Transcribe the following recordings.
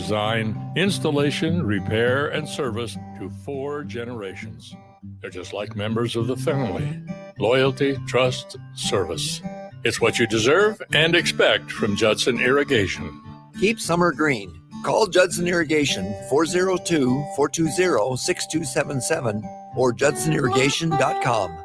design, installation, repair, and service to 4 generations. They're just like members of the family. Loyalty, trust, service. It's what you deserve and expect from Judson Irrigation. Keep summer green. Call Judson Irrigation 402-420-6277 or judsonirrigation.com.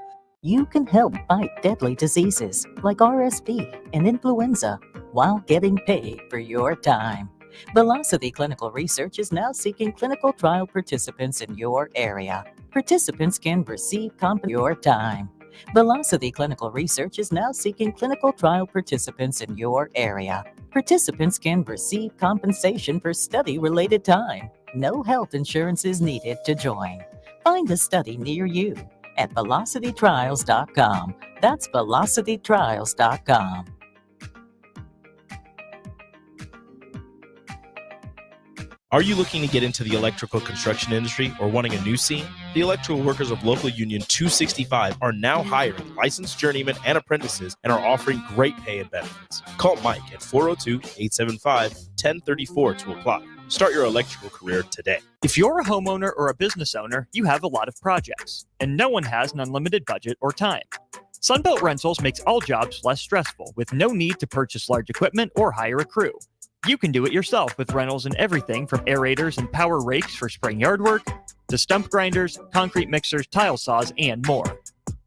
You can help fight deadly diseases like RSV and influenza while getting paid for your time. Velocity Clinical Research is now seeking clinical trial participants in your area. Participants can receive your time. Velocity Clinical Research is now seeking clinical trial participants in your area. Participants can receive compensation for study-related time. No health insurance is needed to join. Find a study near you at velocitytrials.com. That's velocitytrials.com. Are you looking to get into the electrical construction industry or wanting a new scene? The electrical workers of Local Union 265 are now hiring licensed journeymen and apprentices and are offering great pay and benefits. Call Mike at 402-875-1034 to apply. Start your electrical career today. If you're a homeowner or a business owner, you have a lot of projects, and no one has an unlimited budget or time. Sunbelt Rentals makes all jobs less stressful with no need to purchase large equipment or hire a crew. You can do it yourself with rentals and everything from aerators and power rakes for spring yard work to stump grinders, concrete mixers, tile saws, and more.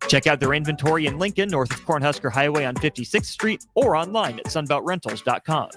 Check out their inventory in Lincoln, north of Cornhusker Highway on 56th Street, or online at sunbeltrentals.com.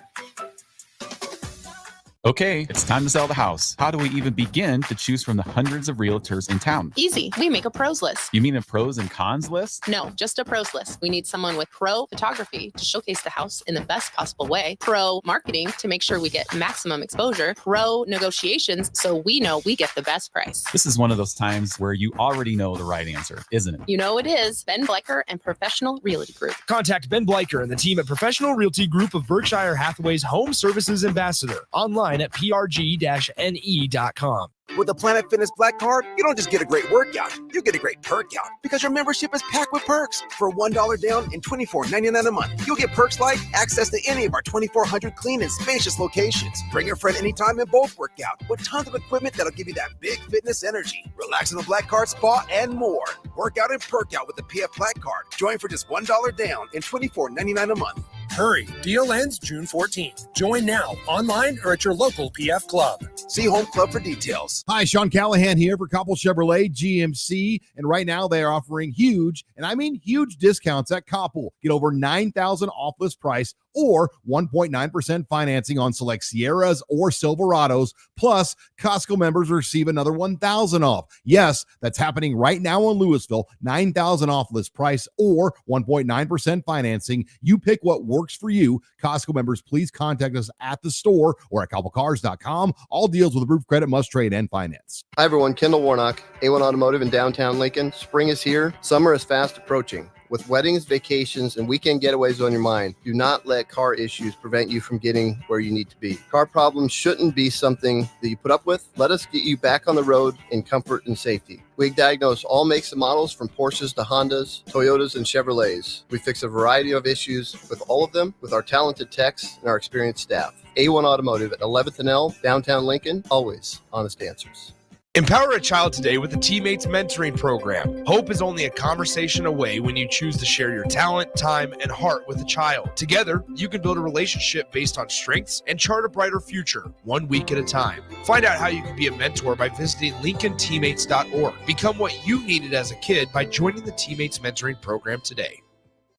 Okay, it's time to sell the house. How do we even begin to choose from the hundreds of realtors in town? Easy. We make a pros list. You mean a pros and cons list? No, just a pros list. We need someone with pro photography to showcase the house in the best possible way, pro marketing to make sure we get maximum exposure, pro negotiations so we know we get the best price. This is one of those times where you already know the right answer, isn't it? You know it is. Ben Bleicher and Professional Realty Group. Contact Ben Bleicher and the team at Professional Realty Group of Berkshire Hathaway's Home Services Ambassador. Online at prg-ne.com. With the Planet Fitness Black Card, you don't just get a great workout, you get a great perk out because your membership is packed with perks. For $1 down and $24.99 a month, you'll get perks like access to any of our 2,400 clean and spacious locations. Bring your friend anytime and both work out with tons of equipment that'll give you that big fitness energy. Relax in the Black Card spa and more. Work out and perk out with the PF Black Card. Join for just $1 down and $24.99 a month. Hurry, deal ends June 14th. Join now, online or at your local PF Club. See Home Club for details. Hi, Sean Callahan here for Koppel Chevrolet GMC, and right now they are offering huge, and I mean huge discounts at Koppel. Get over $9,000 off list price or 1.9% financing on select Sierras or Silverados. Plus, Costco members receive another $1,000 off. Yes, that's happening right now in Louisville. $9,000 off list price or 1.9% financing. You pick what works for you. Costco members, please contact us at the store or at koppelcars.com. All deals with approved credit must trade and finance. Hi, everyone. Kendall Warnock, A1 Automotive in downtown Lincoln. Spring is here. Summer is fast approaching. With weddings, vacations, and weekend getaways on your mind, do not let car issues prevent you from getting where you need to be. Car problems shouldn't be something that you put up with. Let us get you back on the road in comfort and safety. We diagnose all makes and models from Porsches to Hondas, Toyotas, and Chevrolets. We fix a variety of issues with all of them with our talented techs and our experienced staff. A1 Automotive at 11th and L, downtown Lincoln, always honest answers. Empower a child today with the Teammates Mentoring Program. Hope is only a conversation away when you choose to share your talent, time, and heart with a child. Together, you can build a relationship based on strengths and chart a brighter future, 1 week at a time. Find out how you can be a mentor by visiting LincolnTeammates.org. Become what you needed as a kid by joining the Teammates Mentoring Program today.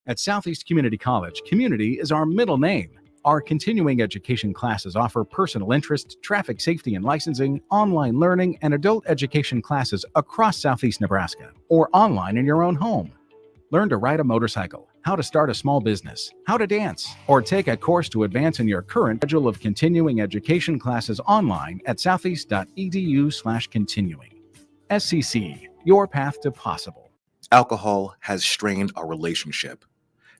At Southeast Community College, community is our middle name. Our continuing education classes offer personal interest, traffic safety and licensing, online learning, and adult education classes across Southeast Nebraska or online in your own home. Learn to ride a motorcycle, how to start a small business, how to dance, or take a course to advance in your current schedule of continuing education classes online at southeast.edu/continuing. SCC, your path to possible. Alcohol has strained our relationship.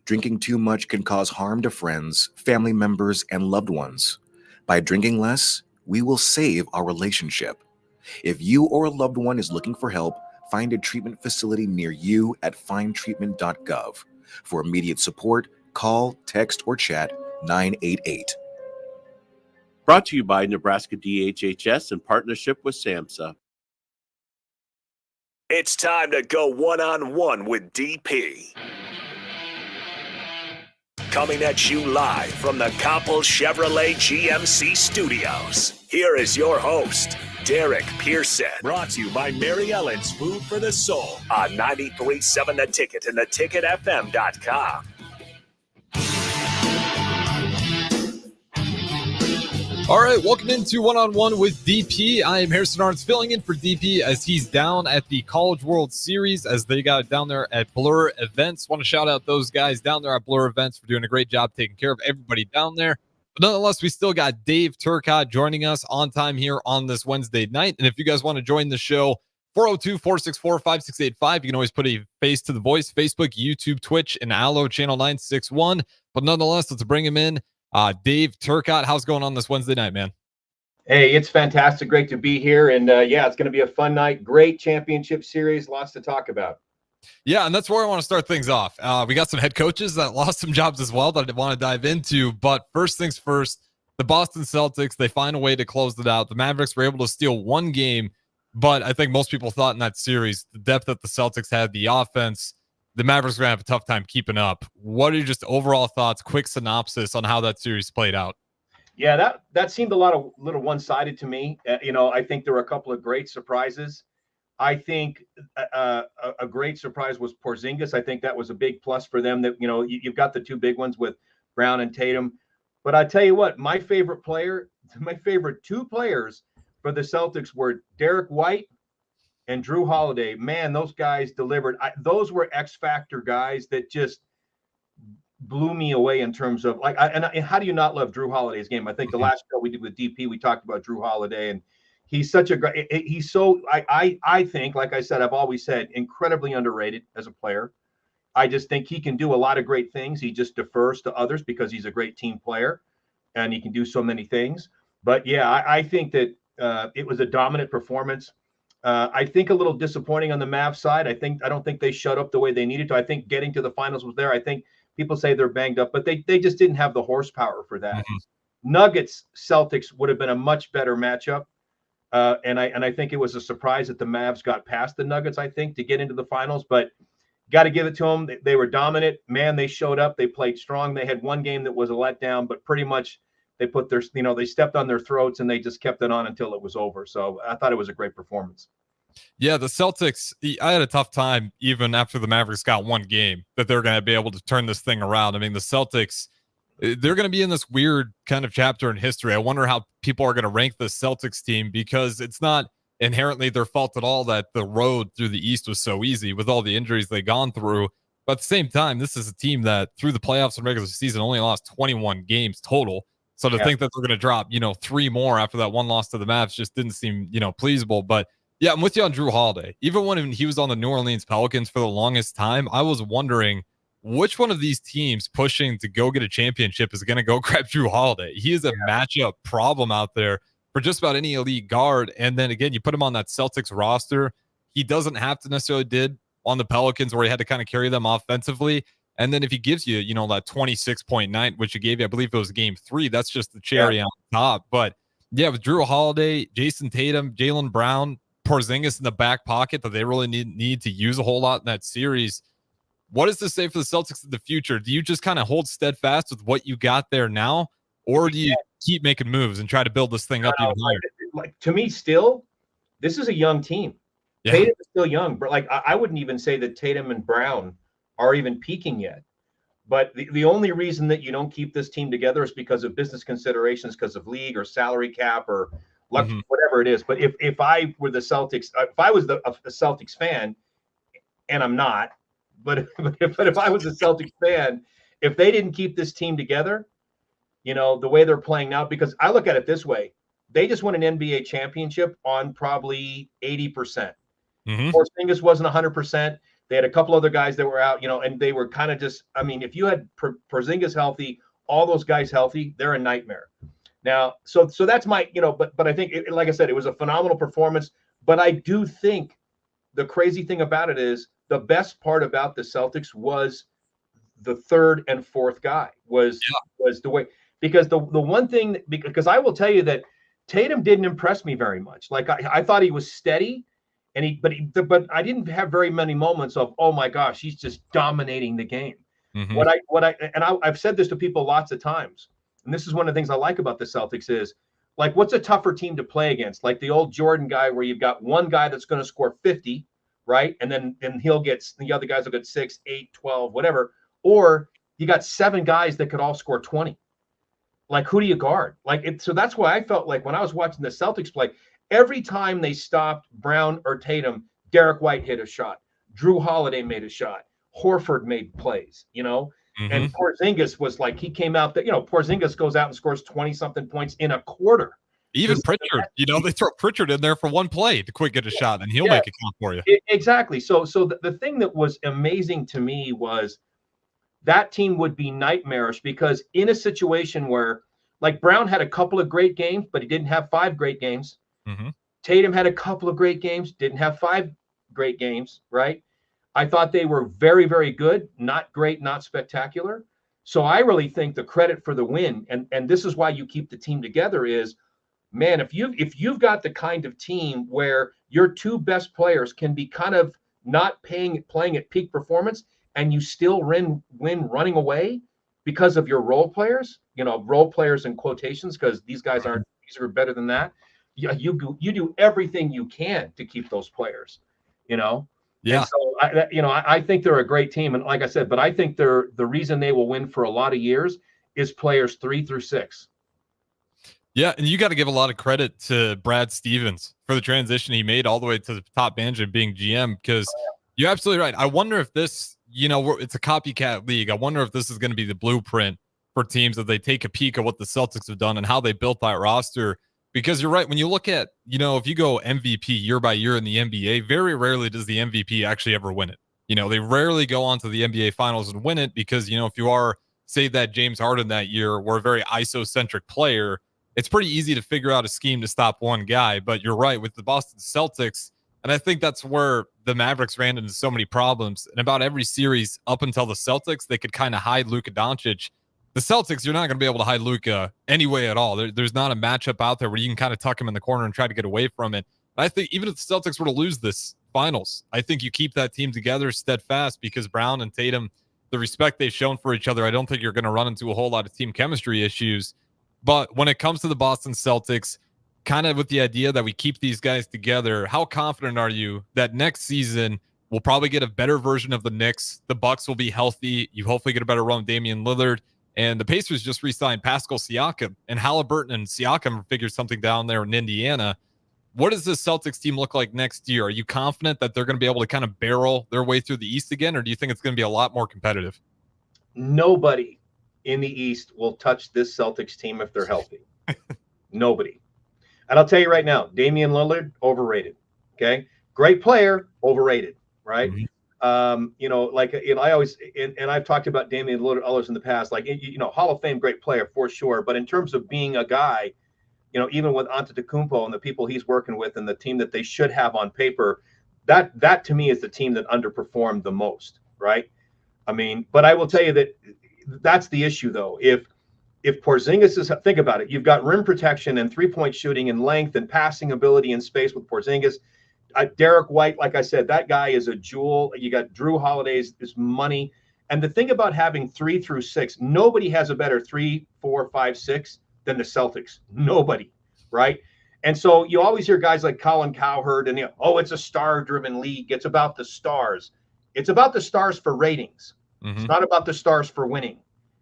Drinking too much can cause harm to friends, family members, and loved ones. By drinking less, we will save our relationship. If you or a loved one is looking for help, find a treatment facility near you at findtreatment.gov. For immediate support, call, text, or chat 988. Brought to you by Nebraska DHHS in partnership with SAMHSA. It's time to go one-on-one with DP. Coming at you live from the Koppel Chevrolet GMC studios. Here is your host, Derek Pearson. Brought to you by Mary Ellen's Food for the Soul on 93.7 The Ticket and theticketfm.com. All right, welcome into One-on-One with DP. I am Harrison Arns filling in for DP as he's down at the College World Series as they got it down there at Blur Events. Want to shout out those guys down there at Blur Events for doing a great job taking care of everybody down there. But nonetheless, we still got Dave Turcotte joining us on time here on this Wednesday night. And if you guys want to join the show, 402-464-5685. You can always put a face to the voice, Facebook, YouTube, Twitch, and Allo Channel 961. But nonetheless, let's bring him in. Dave Turcotte, how's it going on this Wednesday night, man? Hey, it's fantastic. Great to be here. And yeah, it's going to be a fun night. Great championship series. Lots to talk about. Yeah, and that's where I want to start things off. We got some head coaches that lost some jobs as well that I want to dive into. But first things first, the Boston Celtics, they find a way to close it out. The Mavericks were able to steal one game, but I think most people thought in that series, the depth that the Celtics had, the offense, the Mavericks are going to have a tough time keeping up. What are your just overall thoughts, quick synopsis on how that series played out? Yeah, that seemed a little one-sided to me. I think there were a couple of great surprises. I think a great surprise was Porzingis. I think that was a big plus for them that, you've got the two big ones with Brown and Tatum. But I tell you what, my favorite two players for the Celtics were Derek White and Drew Holiday. Man, those guys delivered. Those were X factor guys that just blew me away in terms of and how do you not love Drew Holiday's game? I think the last show we did with DP, we talked about Drew Holiday, and he's such a great. He's so I think, like I said, I've always said, incredibly underrated as a player. I just think he can do a lot of great things. He just defers to others because he's a great team player, and he can do so many things. But yeah, I think that it was a dominant performance. I think a little disappointing on the Mavs side. I don't think they shut up the way they needed to. I think getting to the finals was there. I think people say they're banged up, but they just didn't have the horsepower for that. Mm-hmm. Nuggets Celtics would have been a much better matchup. And I think it was a surprise that the Mavs got past the Nuggets, I think, to get into the finals, but got to give it to them. They were dominant, man. They showed up, they played strong. They had one game that was a letdown, but pretty much they put their, they stepped on their throats and they just kept it on until it was over. So I thought it was a great performance. Yeah, the Celtics, I had a tough time even after the Mavericks got one game that they're going to be able to turn this thing around. I mean, the Celtics, they're going to be in this weird kind of chapter in history. I wonder how people are going to rank the Celtics team because it's not inherently their fault at all that the road through the East was so easy with all the injuries they've gone through. But at the same time, this is a team that through the playoffs and regular season only lost 21 games total. So to think that they're going to drop, 3 more after that one loss to the Mavs just didn't seem, pleasable. But yeah, I'm with you on Drew Holiday. Even when he was on the New Orleans Pelicans for the longest time, I was wondering which one of these teams pushing to go get a championship is going to go grab Drew Holiday. He is a matchup problem out there for just about any elite guard. And then again, you put him on that Celtics roster. He doesn't have to necessarily did on the Pelicans where he had to kind of carry them offensively. And then if he gives you, that 26.9, which he gave you, I believe it was game 3, that's just the cherry on top. But yeah, with Drew Holiday, Jason Tatum, Jaylen Brown, Porzingis in the back pocket that they really need to use a whole lot in that series. What does this say for the Celtics in the future? Do you just kind of hold steadfast with what you got there now, or do you keep making moves and try to build this thing up even higher? To me, still, this is a young team. Yeah. Tatum is still young, but I wouldn't even say that Tatum and Brown are even peaking yet. But the only reason that you don't keep this team together is because of business considerations, because of league or salary cap or luck, whatever it is. But if I were the Celtics, if I was a Celtics fan, and I'm not, but if I was a Celtics fan, if they didn't keep this team together, the way they're playing now, because I look at it this way, they just won an NBA championship on probably 80%. Porzingis wasn't 100%. They had a couple other guys that were out, and they were kind of just, if you had Porzingis healthy, all those guys healthy, they're a nightmare. Now, so that's my, but I think, like I said, it was a phenomenal performance. But I do think the crazy thing about it is the best part about the Celtics was the third and fourth guy was the way. because the one thing, because I will tell you that Tatum didn't impress me very much. Like I thought he was steady, but I didn't have very many moments of, oh my gosh, he's just dominating the game. Mhm. I've said this to people lots of times, and this is one of the things I like about the Celtics is, like, what's a tougher team to play against? Like the old Jordan guy where you've got one guy that's going to score 50, right? And then the other guys will get 6, 8, 12, whatever. Or you got 7 guys that could all score 20. Like, who do you guard? So that's why I felt like when I was watching the Celtics play, every time they stopped Brown or Tatum, Derek White hit a shot. Drew Holiday made a shot. Horford made plays, and Porzingis was like, he came out that, Porzingis goes out and scores 20 something points in a quarter. Even Pritchard, they throw Pritchard in there for one play to quick get a shot, and he'll make it count for you. Exactly. So the thing that was amazing to me was that team would be nightmarish, because in a situation where, like, Brown had a couple of great games, but he didn't have 5 great games. Tatum had a couple of great games, didn't have 5 great games, right? I thought they were very, very good, not great, not spectacular. So I really think the credit for the win, and this is why you keep the team together, is, man, if you've got the kind of team where your 2 best players can be kind of not playing at peak performance, and you still win running away because of your role players, role players in quotations, because these guys are better than that. Yeah, you do everything you can to keep those players, Yeah. And so I think they're a great team, and like I said, but I think the reason they will win for a lot of years is players 3 through 6. Yeah, and you got to give a lot of credit to Brad Stevens for the transition he made all the way to the top management being GM, because you're absolutely right. I wonder if this, it's a copycat league. I wonder if this is going to be the blueprint for teams, that they take a peek at what the Celtics have done and how they built that roster. Because you're right, when you look at, if you go MVP year by year in the NBA, very rarely does the MVP actually ever win it. They rarely go on to the NBA finals and win it, because, if you are, say that James Harden that year were a very ISO-centric player, it's pretty easy to figure out a scheme to stop one guy. But you're right, with the Boston Celtics, and I think that's where the Mavericks ran into so many problems. And about every series up until the Celtics, they could kind of hide Luka Doncic. The Celtics, you're not going to be able to hide Luka any way at all. There's not a matchup out there where you can kind of tuck him in the corner and try to get away from it. I think even if the Celtics were to lose this finals, I think you keep that team together steadfast, because Brown and Tatum, the respect they've shown for each other, I don't think you're going to run into a whole lot of team chemistry issues. But when it comes to the Boston Celtics, kind of with the idea that we keep these guys together, how confident are you that next season we'll probably get a better version of the Knicks? The Bucks will be healthy. You hopefully get a better run with Damian Lillard. And the Pacers just re-signed Pascal Siakam, and Halliburton and Siakam figured something down there in Indiana. What does this Celtics team look like next year? Are you confident that they're going to be able to kind of barrel their way through the East again, or do you think it's going to be a lot more competitive? Nobody in the East will touch this Celtics team if they're healthy. Nobody. And I'll tell you right now, Damian Lillard, overrated. Okay. Great player, overrated. Right. I always, and I've talked about Damian Lillard others in the past, like, Hall of Fame, great player for sure. But in terms of being a guy, even with Antetokounmpo and the people he's working with and the team that they should have on paper, that to me is the team that underperformed the most. Right. I mean, but I will tell you that that's the issue, though. If Porzingis is, think about it, you've got rim protection and 3-point shooting and length and passing ability in space with Porzingis. Derek White, like I said, that guy is a jewel. You got Drew Holiday's is money. And the thing about having 3 through 6, nobody has a better 3, 4, 5, 6 than the Celtics. Nobody, right? And so you always hear guys like Colin Cowherd and, it's a star-driven league. It's about the stars. It's about the stars for ratings. It's not about the stars for winning.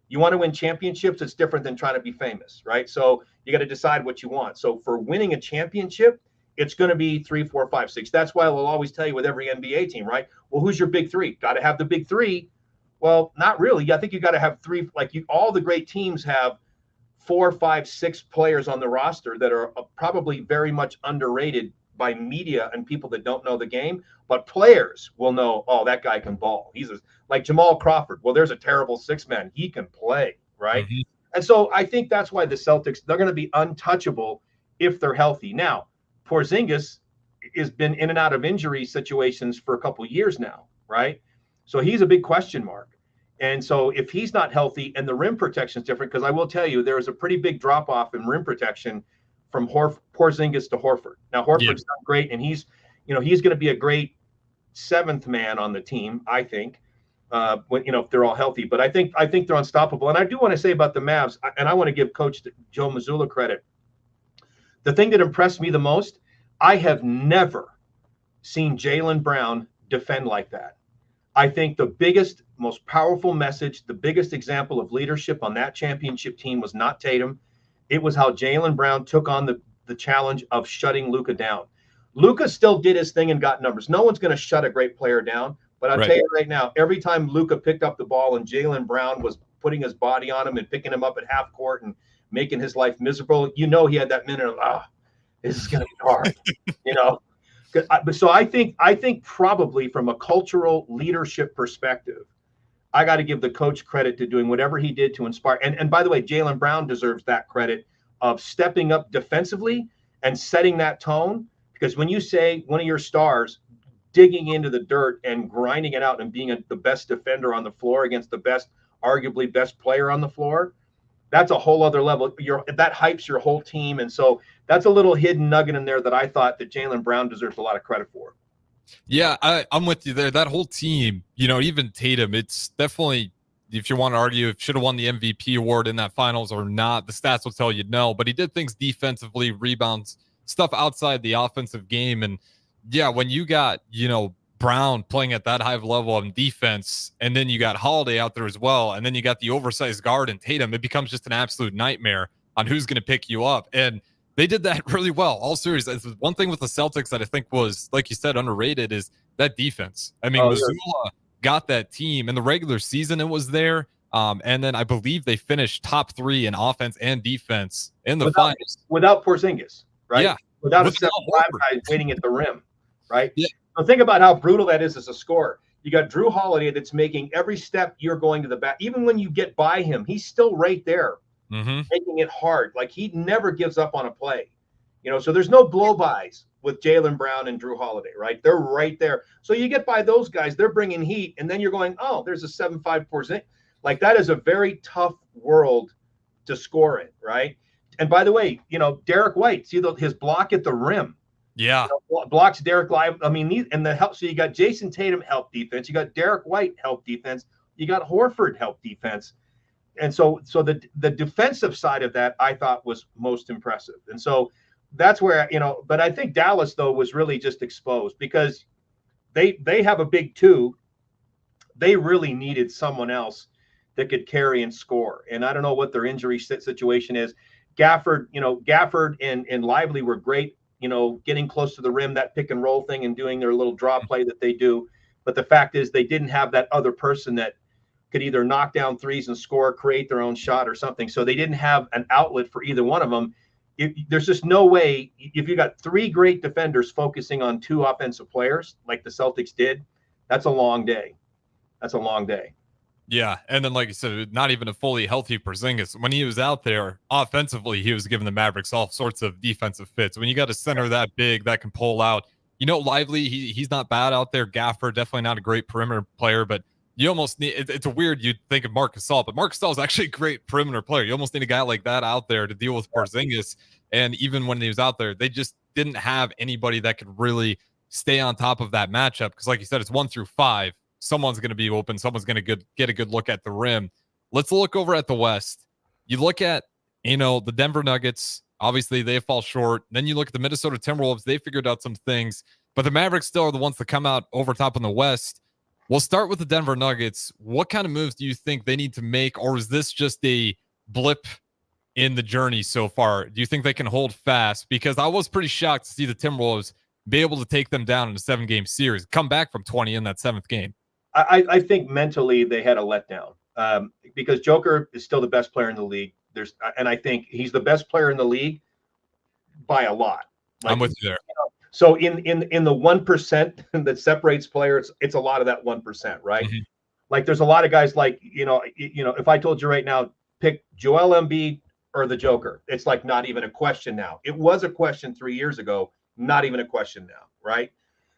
You want to win championships, it's different than trying to be famous, right? So you got to decide what you want. So for winning a championship, it's going to be 3, 4, 5, 6. That's why we'll always tell you with every NBA team, right? Well, who's your big 3? Got to have the big 3. Well, not really. I think you got to have 3. All the great teams have 4, 5, 6 players on the roster that are probably very much underrated by media and people that don't know the game. But players will know, oh, that guy can ball. He's like Jamal Crawford. Well, there's a terrible 6-man. He can play, right? And so I think that's why the Celtics, they're going to be untouchable if they're healthy. Now, Porzingis has been in and out of injury situations for a couple of years now, right? So he's a big question mark. And so if he's not healthy and the rim protection is different, because I will tell you, there is a pretty big drop off in rim protection from Porzingis to Horford. Now Horford's done great, and he's going to be a great seventh man on the team, I think. If they're all healthy, but I think they're unstoppable. And I do want to say about the Mavs, and I want to give Coach Joe Mazzulla credit. The thing that impressed me the most, I have never seen Jaylen Brown defend like that. I think the biggest, most powerful message, the biggest example of leadership on that championship team was not Tatum. It was how Jaylen Brown took on the challenge of shutting Luka down. Luka still did his thing and got numbers. No one's going to shut a great player down. But I'll tell you right now, every time Luka picked up the ball and Jaylen Brown was putting his body on him and picking him up at half court and making his life miserable, he had that minute of, this is going to be hard, So I think probably from a cultural leadership perspective, I got to give the coach credit to doing whatever he did to inspire. And by the way, Jaylen Brown deserves that credit of stepping up defensively and setting that tone. Because when you say one of your stars digging into the dirt and grinding it out and being the best defender on the floor against the arguably best player on the floor, that's a whole other level. That hypes your whole team. And so that's a little hidden nugget in there that I thought that Jaylen Brown deserves a lot of credit for. Yeah, I'm with you there. That whole team, even Tatum, it's definitely, if you want to argue if should have won the MVP award in that finals or not, the stats will tell you no. But he did things defensively, rebounds, stuff outside the offensive game. And yeah, when you got, Brown playing at that high level of defense, and then you got Holiday out there as well, and then you got the oversized guard and Tatum, it becomes just an absolute nightmare on who's going to pick you up. And they did that really well all series. One thing with the Celtics that I think was, like you said, underrated is that defense. I mean, Mazzulla got that team in the regular season. It was there. And then I believe they finished top 3 in offense and defense in the finals. Without Porzingis, right? Yeah. Without a 7-5 guy waiting at the rim, right? Yeah. So think about how brutal that is as a scorer. You got Drew Holiday that's making every step you're going to the back. Even when you get by him, he's still right there, making it hard. Like he never gives up on a play. So there's no blow-bys with Jaylen Brown and Drew Holiday, right? They're right there. So you get by those guys, they're bringing heat, and then you're going, oh, there's a 7-5 Porzingis. Like that is a very tough world to score in, right? And by the way, Derek White, see his block at the rim. Yeah. Blocks Derek live. I mean, and the help. So you got Jason Tatum help defense. You got Derek White help defense. You got Horford help defense. And so the defensive side of that I thought was most impressive. And so that's where, but I think Dallas though was really just exposed because they have a big 2. They really needed someone else that could carry and score. And I don't know what their injury situation is. Gafford and Lively were great, getting close to the rim, that pick and roll thing and doing their little draw play that they do. But the fact is they didn't have that other person that could either knock down threes and score, create their own shot or something. So they didn't have an outlet for either one of them. There's just no way if you got 3 great defenders focusing on 2 offensive players like the Celtics did, that's a long day. That's a long day. Yeah, and then like you said, not even a fully healthy Porzingis. When he was out there offensively, he was giving the Mavericks all sorts of defensive fits. When you got a center that big that can pull out, Lively, he's not bad out there. Gafford, definitely not a great perimeter player, but you almost need, it's a weird, you'd think of Marc Gasol, but Marc Gasol is actually a great perimeter player. You almost need a guy like that out there to deal with Porzingis. And even when he was out there, they just didn't have anybody that could really stay on top of that matchup. Because like you said, it's 1 through 5. Someone's going to be open. Someone's going to get a good look at the rim. Let's look over at the West. You look at, the Denver Nuggets. Obviously, they fall short. Then you look at the Minnesota Timberwolves. They figured out some things. But the Mavericks still are the ones that come out over top in the West. We'll start with the Denver Nuggets. What kind of moves do you think they need to make? Or is this just a blip in the journey so far? Do you think they can hold fast? Because I was pretty shocked to see the Timberwolves be able to take them down in a 7-game series, come back from 20 in that 7th game. I think mentally they had a letdown because Joker is still the best player in the league. And I think he's the best player in the league by a lot. I'm with you there. So in the 1% that separates players, it's a lot of that 1%, right? Mm-hmm. Like there's a lot of guys like, if I told you right now, pick Joel Embiid or the Joker, it's like not even a question now. It was a question 3 years ago, not even a question now, right?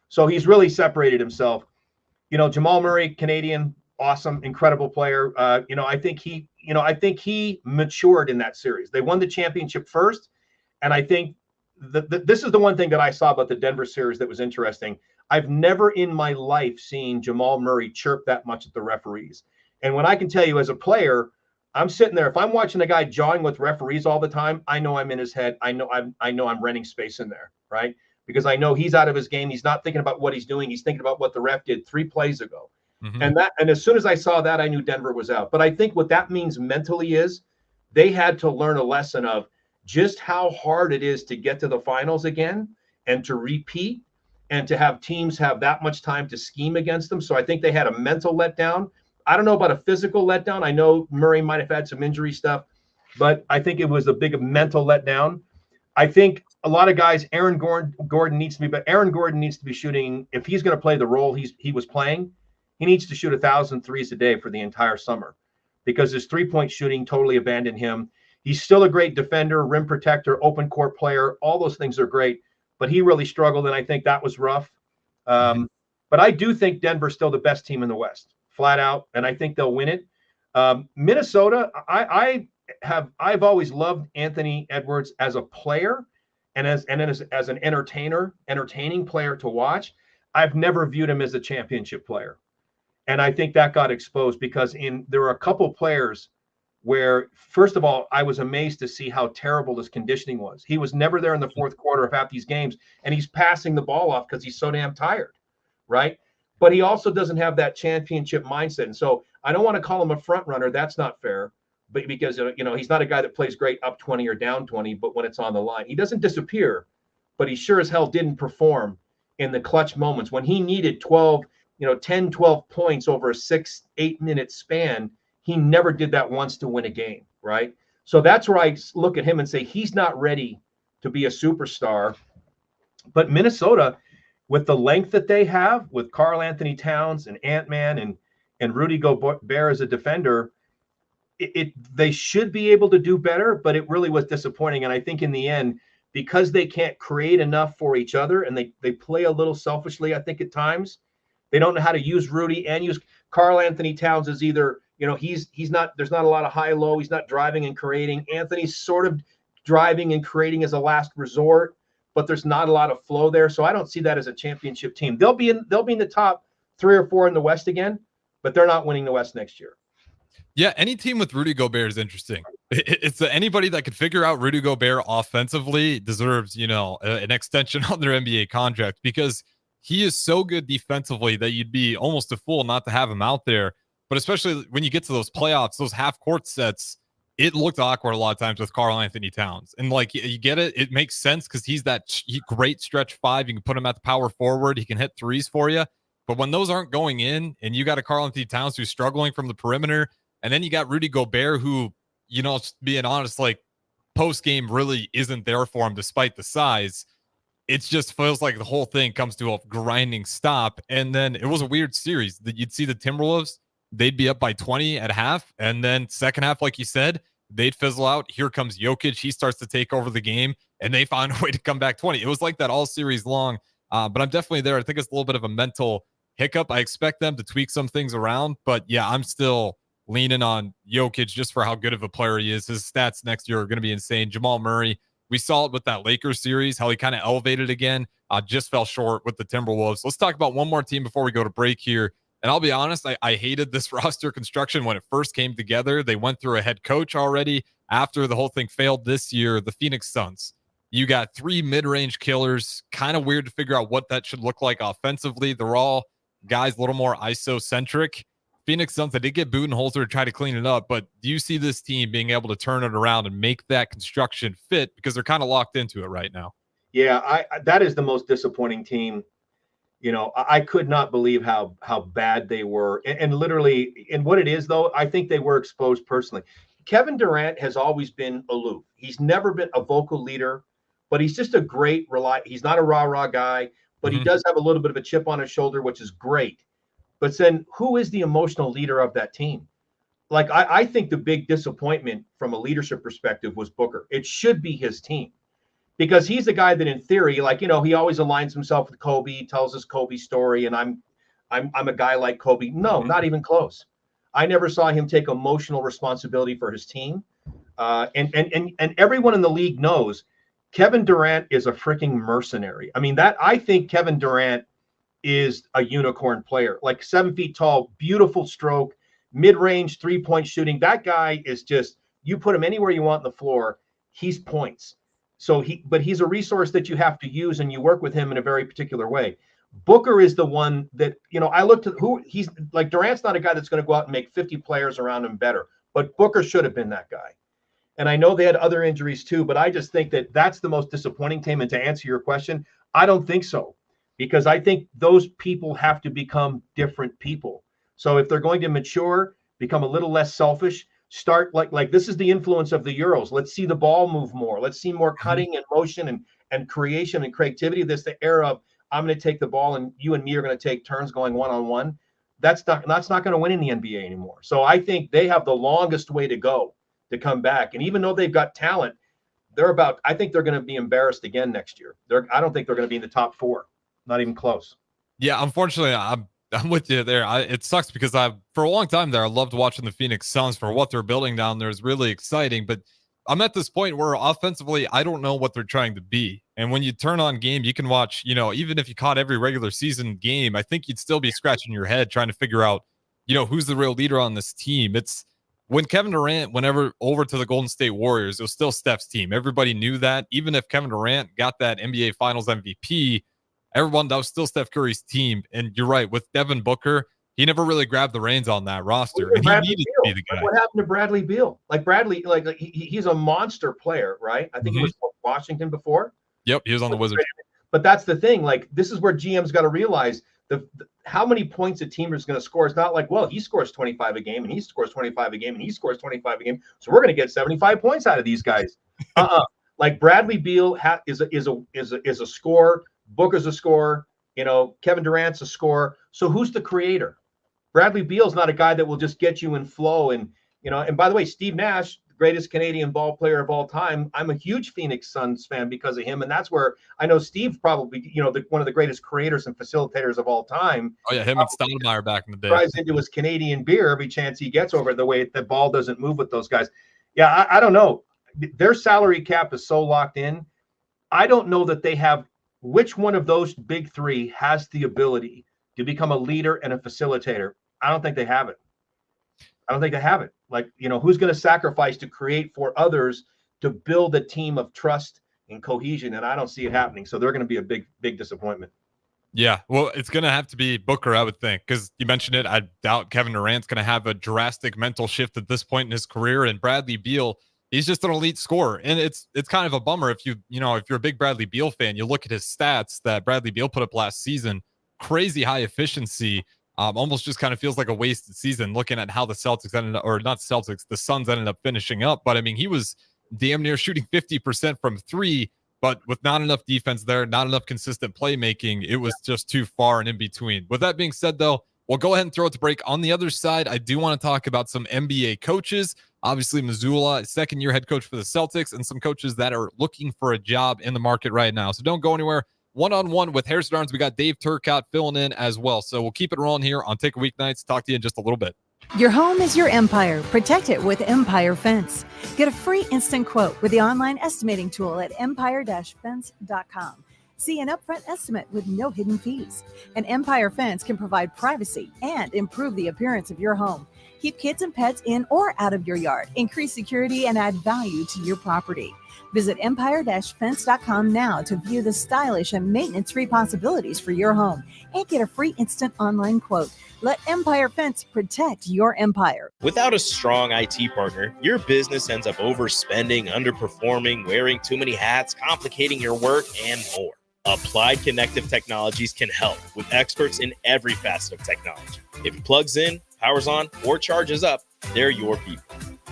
So he's really separated himself. Jamal Murray, Canadian, awesome, incredible player. I think he matured in that series. They won the championship first, and I think this is the one thing that I saw about the Denver series that was interesting. I've never in my life seen Jamal Murray chirp that much at the referees. And when I can tell you as a player, I'm sitting there. If I'm watching a guy jawing with referees all the time, I know I'm in his head. I know I'm renting space in there, right? Because I know he's out of his game. He's not thinking about what he's doing. He's thinking about what the ref did 3 plays ago. And as soon as I saw that, I knew Denver was out. But I think what that means mentally is they had to learn a lesson of just how hard it is to get to the finals again and to repeat and to have teams have that much time to scheme against them. So I think they had a mental letdown. I don't know about a physical letdown. I know Murray might have had some injury stuff, but I think it was a big mental letdown. I think a lot of guys, Aaron Gordon needs to be shooting. If he's going to play the role he was playing, he needs to shoot 1,000 threes a day for the entire summer because his 3-point shooting totally abandoned him. He's still a great defender, rim protector, open court player. All those things are great, but he really struggled, and I think that was rough. But I do think Denver's still the best team in the West, flat out, and I think they'll win it. Minnesota, I've always loved Anthony Edwards as a player and as an entertaining player to watch. I've never viewed him as a championship player. And I think that got exposed because there were a couple players where, first of all, I was amazed to see how terrible his conditioning was. He was never there in the fourth quarter of half these games, and he's passing the ball off because he's so damn tired, right? But he also doesn't have that championship mindset. And so I don't want to call him a front runner. That's not fair. But because, he's not a guy that plays great up 20 or down 20, but when it's on the line, he doesn't disappear, but he sure as hell didn't perform in the clutch moments when he needed 10, 12 points over a 6-8 minute span. He never did that once to win a game, right? So that's where I look at him and say he's not ready to be a superstar. But Minnesota, with the length that they have, with Karl Anthony Towns and Ant-Man and Rudy Gobert as a defender, they should be able to do better, but it really was disappointing. And I think in the end, because they can't create enough for each other and they play a little selfishly, I think at times, they don't know how to use Rudy and use Karl Anthony Towns as either, he's not, there's not a lot of high-low. He's not driving and creating. Anthony's sort of driving and creating as a last resort, but there's not a lot of flow there. So I don't see that as a championship team. They'll be in the top 3 or 4 in the West again, but they're not winning the West next year. Yeah, any team with Rudy Gobert is interesting. It's anybody that could figure out Rudy Gobert offensively deserves, an extension on their NBA contract because he is so good defensively that you'd be almost a fool not to have him out there. But especially when you get to those playoffs, those half-court sets, it looked awkward a lot of times with Karl Anthony Towns. And, you get it. It makes sense because he's that great stretch 5. You can put him at the power forward. He can hit threes for you. But when those aren't going in and you got a Karl Anthony Towns who's struggling from the perimeter, and then you got Rudy Gobert who, being honest, post-game really isn't there for him despite the size. It just feels like the whole thing comes to a grinding stop. And then it was a weird series that you'd see the Timberwolves, they'd be up by 20 at half. And then second half, like you said, they'd fizzle out. Here comes Jokic. He starts to take over the game and they find a way to come back 20. It was like that all series long. But I'm definitely there. I think it's a little bit of a mental hiccup. I expect them to tweak some things around, but yeah, I'm still leaning on Jokic just for how good of a player he is. His stats next year are going to be insane. Jamal Murray, we saw it with that Lakers series, how he kind of elevated again, just fell short with the Timberwolves. Let's talk about one more team before we go to break here. And I'll be honest, I hated this roster construction when it first came together. They went through a head coach already after the whole thing failed this year, the Phoenix Suns. You got 3 mid-range killers, kind of weird to figure out what that should look like offensively. They're all guys a little more ISO-centric. Phoenix Suns, they did get Budenholzer to try to clean it up, but do you see this team being able to turn it around and make that construction fit because they're kind of locked into it right now? Yeah, that is the most disappointing team. I could not believe how bad they were. And literally, and what it is, though, I think they were exposed personally. Kevin Durant has always been aloof. He's never been a vocal leader, but he's just a great he's not a rah-rah guy, but he does have a little bit of a chip on his shoulder, which is great. But then who is the emotional leader of that team? I think the big disappointment from a leadership perspective was Booker. It should be his team because he's the guy that in theory, he always aligns himself with Kobe, tells us Kobe's story. And I'm a guy like Kobe. No, not even close. I never saw him take emotional responsibility for his team. And everyone in the league knows Kevin Durant is a freaking mercenary. I mean, I think Kevin Durant is a unicorn player, like 7 feet tall, beautiful stroke, mid-range 3-point shooting. That guy is just, you put him anywhere you want on the floor, he's points. But he's a resource that you have to use, and you work with him in a very particular way. Booker is the one that, I looked at who he's like. Durant's not a guy that's going to go out and make 50 players around him better, but Booker should have been that guy. And I know they had other injuries too, but I just think that that's the most disappointing team. And to answer your question, I don't think so, because I think those people have to become different people. So if they're going to mature, become a little less selfish, start like this is the influence of the Euros. Let's see the ball move more. Let's see more cutting and motion and creation and creativity. This the era of, I'm going to take the ball and you and me are going to take turns going one-on-one. That's not going to win in the NBA anymore. So I think they have the longest way to go to come back. And even though they've got talent, I think they're going to be embarrassed again next year. I don't think they're going to be in the top 4. Not even close. Yeah, unfortunately, I'm with you there. It sucks because for a long time there, I loved watching the Phoenix Suns for what they're building down there is really exciting. But I'm at this point where offensively, I don't know what they're trying to be. And when you turn on game, you can watch, even if you caught every regular season game, I think you'd still be scratching your head trying to figure out, who's the real leader on this team. It's when Kevin Durant went over to the Golden State Warriors, it was still Steph's team. Everybody knew that. Even if Kevin Durant got that NBA Finals MVP, that was still Steph Curry's team. And you're right, with Devin Booker, he never really grabbed the reins on that roster. And he needed to be the guy. What happened to Bradley Beal? Like Bradley, he's a monster player, right? I think he was Washington before. Yep, he was on the Wizards. But that's the thing. Like, this is where GM's got to realize how many points a team is going to score. It's not like, well, he scores 25 a game and he scores 25 a game and he scores 25 a game, so we're going to get 75 points out of these guys. Like Bradley Beal is a scorer. Booker's a scorer. Kevin Durant's a scorer. So who's the creator? Bradley Beal's not a guy that will just get you in flow. And by the way, Steve Nash, the greatest Canadian ball player of all time. I'm a huge Phoenix Suns fan because of him. And that's where I know Steve probably, one of the greatest creators and facilitators of all time. Oh yeah. Him and Stoudemire back in the day. Tries into his Canadian beer every chance he gets over the way the ball doesn't move with those guys. Yeah. I don't know. Their salary cap is so locked in. I don't know that they have, which one of those big 3 has the ability to become a leader and a facilitator. I don't think they have it. Like, who's going to sacrifice to create for others to build a team of trust and cohesion? And I don't see it happening. So they're going to be a big, big disappointment. Yeah, well, it's going to have to be Booker, I would think, because you mentioned it. I doubt Kevin Durant's going to have a drastic mental shift at this point in his career. And Bradley Beal, he's just an elite scorer. And it's kind of a bummer if if you're a big Bradley Beal fan, you look at his stats that Bradley Beal put up last season, crazy high efficiency. Almost just kind of feels like a wasted season looking at how the Celtics ended up, or not Celtics, the Suns ended up finishing up. But I mean, he was damn near shooting 50% from 3, but with not enough defense there, not enough consistent playmaking, it was just too far and in between. With that being said, though, we'll go ahead and throw it to break. On the other side, I do want to talk about some NBA coaches. Obviously, Mazzulla, second-year head coach for the Celtics, and some coaches that are looking for a job in the market right now. So don't go anywhere. One-on-one with Harrison Arns. We got Dave Turcotte filling in as well. So we'll keep it rolling here on Take a Weeknights. Talk to you in just a little bit. Your home is your empire. Protect it with Empire Fence. Get a free instant quote with the online estimating tool at empire-fence.com. See an upfront estimate with no hidden fees. An Empire Fence can provide privacy and improve the appearance of your home. Keep kids and pets in or out of your yard. Increase security and add value to your property. Visit empire-fence.com now to view the stylish and maintenance-free possibilities for your home and get a free instant online quote. Let Empire Fence protect your empire. Without a strong IT partner, your business ends up overspending, underperforming, wearing too many hats, complicating your work, and more. Applied Connective Technologies can help with experts in every facet of technology. If it plugs in, powers on, or charges up, they're your people.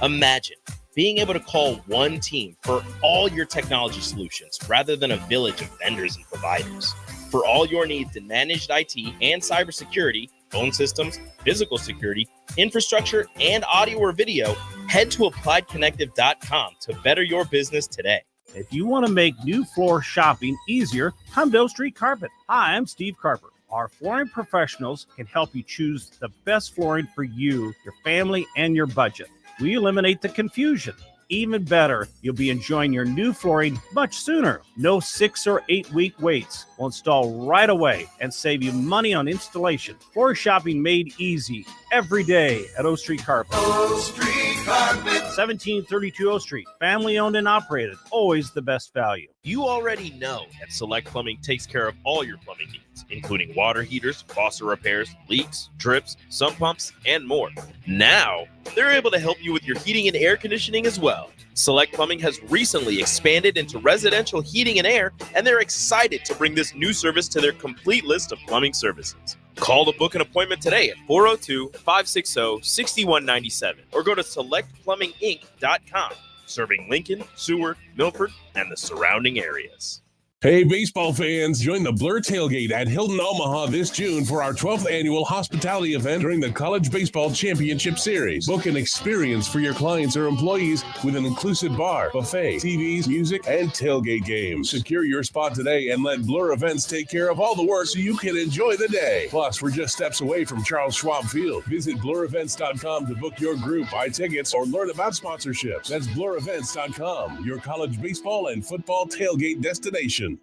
Imagine being able to call one team for all your technology solutions rather than a village of vendors and providers. For all your needs in managed IT and cybersecurity, phone systems, physical security, infrastructure, and audio or video, head to appliedconnective.com to better your business today. If you want to make new floor shopping easier, come to Street Carpet. Hi, I'm Steve Carper, Our flooring professionals can help you choose the best flooring for you, your family, and your budget. We eliminate the confusion. Even better, you'll be enjoying your new flooring much sooner. No 6 or 8 week waits. We'll install right away and save you money on installation. Floor shopping made easy every day at O Street Carpet. O Street Carpet. 1732 O Street. Family owned and operated. Always the best value. You already know that Select Plumbing takes care of all your plumbing needs, including water heaters, faucet repairs, leaks, drips, sump pumps, and more. Now, they're able to help you with your heating and air conditioning as well. Select Plumbing has recently expanded into residential heating and air, and they're excited to bring this new service to their complete list of plumbing services. Call to book an appointment today at 402-560-6197 or go to selectplumbinginc.com, serving Lincoln, Seward, Milford, and the surrounding areas. Hey, baseball fans, join the Blur Tailgate at Hilton Omaha this June for our 12th annual hospitality event during the College Baseball Championship Series. Book an experience for your clients or employees with an inclusive bar, buffet, TVs, music, and tailgate games. Secure your spot today and let Blur Events take care of all the work so you can enjoy the day. Plus, we're just steps away from Charles Schwab Field. Visit blurevents.com to book your group, buy tickets, or learn about sponsorships. That's blurevents.com, your college baseball and football tailgate destination.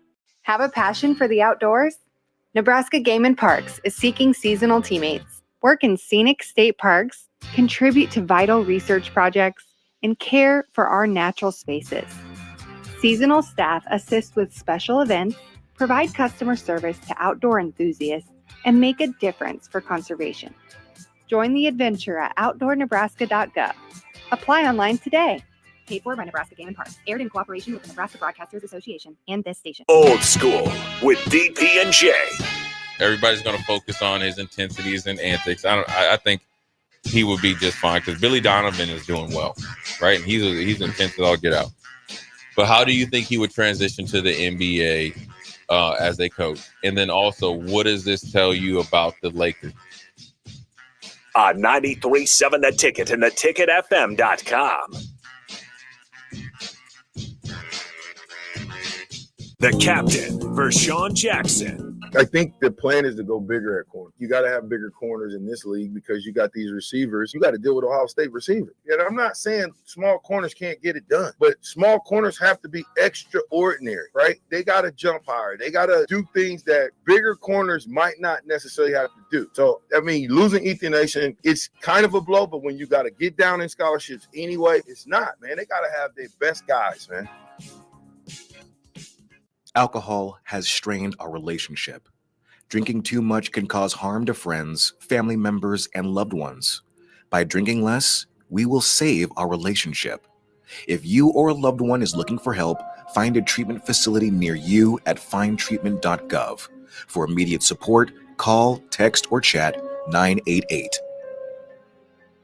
Have a passion for the outdoors? Nebraska Game and Parks is seeking seasonal teammates. Work in scenic state parks, contribute to vital research projects, and care for our natural spaces. Seasonal staff assist with special events, provide customer service to outdoor enthusiasts, and make a difference for conservation. Join the adventure at outdoornebraska.gov. Apply online today. Paid for by Nebraska Game and Parks. Aired in cooperation with the Nebraska Broadcasters Association and this station. Old School with DP and J. Everybody's going to focus on his intensities and antics. I think he would be just fine because Billy Donovan is doing well, right? And he's intense as all get out. But how do you think he would transition to the NBA as a coach? And then also, what does this tell you about the Lakers? On 93.7 The Ticket and theticketfm.com. The captain, Vershawn Jackson. I think the plan is to go bigger at corner. You got to have bigger corners in this league because you got these receivers. You got to deal with Ohio State receivers. And I'm not saying small corners can't get it done, but small corners have to be extraordinary, right? They got to jump higher. They got to do things that bigger corners might not necessarily have to do. So, I mean, losing Ethan Nation, it's kind of a blow, but when you got to get down in scholarships anyway, it's not, man. They got to have their best guys, man. Alcohol has strained our relationship. Drinking too much can cause harm to friends, family members, and loved ones. By drinking less, we will save our relationship. If you or a loved one is looking for help, find a treatment facility near you at findtreatment.gov. For immediate support, call, text, or chat 988.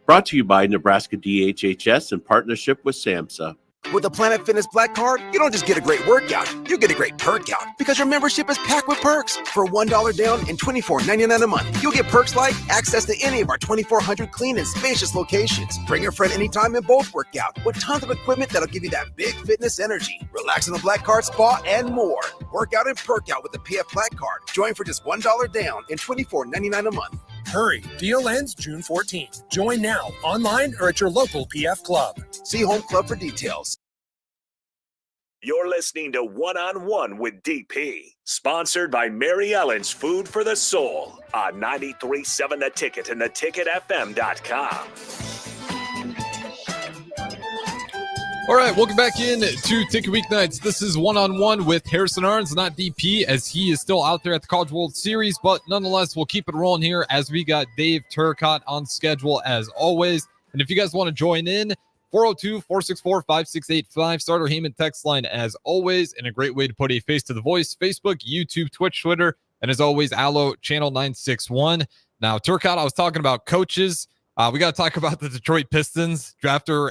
Brought to you by Nebraska DHHS in partnership with SAMHSA. With the Planet Fitness Black Card, you don't just get a great workout, you get a great perk out because your membership is packed with perks. For $1 down and $24.99 a month, you'll get perks like access to any of our 2,400 clean and spacious locations. Bring your friend anytime and both work out with tons of equipment that'll give you that big fitness energy. Relax in the Black Card spa and more. Work out and perk out with the PF Black Card. Join for just $1 down and $24.99 a month. Hurry, deal ends June 14th. Join now, online or at your local PF Club. See Home Club for details. You're listening to One-on-One with DP, sponsored by Mary Ellen's Food for the Soul on 93.7 The Ticket and theticketfm.com. All right, welcome back in to Ticket Weeknights. This is One-on-One with Harrison Arns, not DP, as he is still out there at the College World Series. But nonetheless, we'll keep it rolling here as we got Dave Turcotte on schedule as always. And if you guys want to join in, 402-464-5685, Starter Heyman text line as always, and a great way to put a face to the voice, Facebook, YouTube, Twitch, Twitter, and as always, Allo Channel 961. Now, Turcotte, I was talking about coaches. We got to talk about the Detroit Pistons after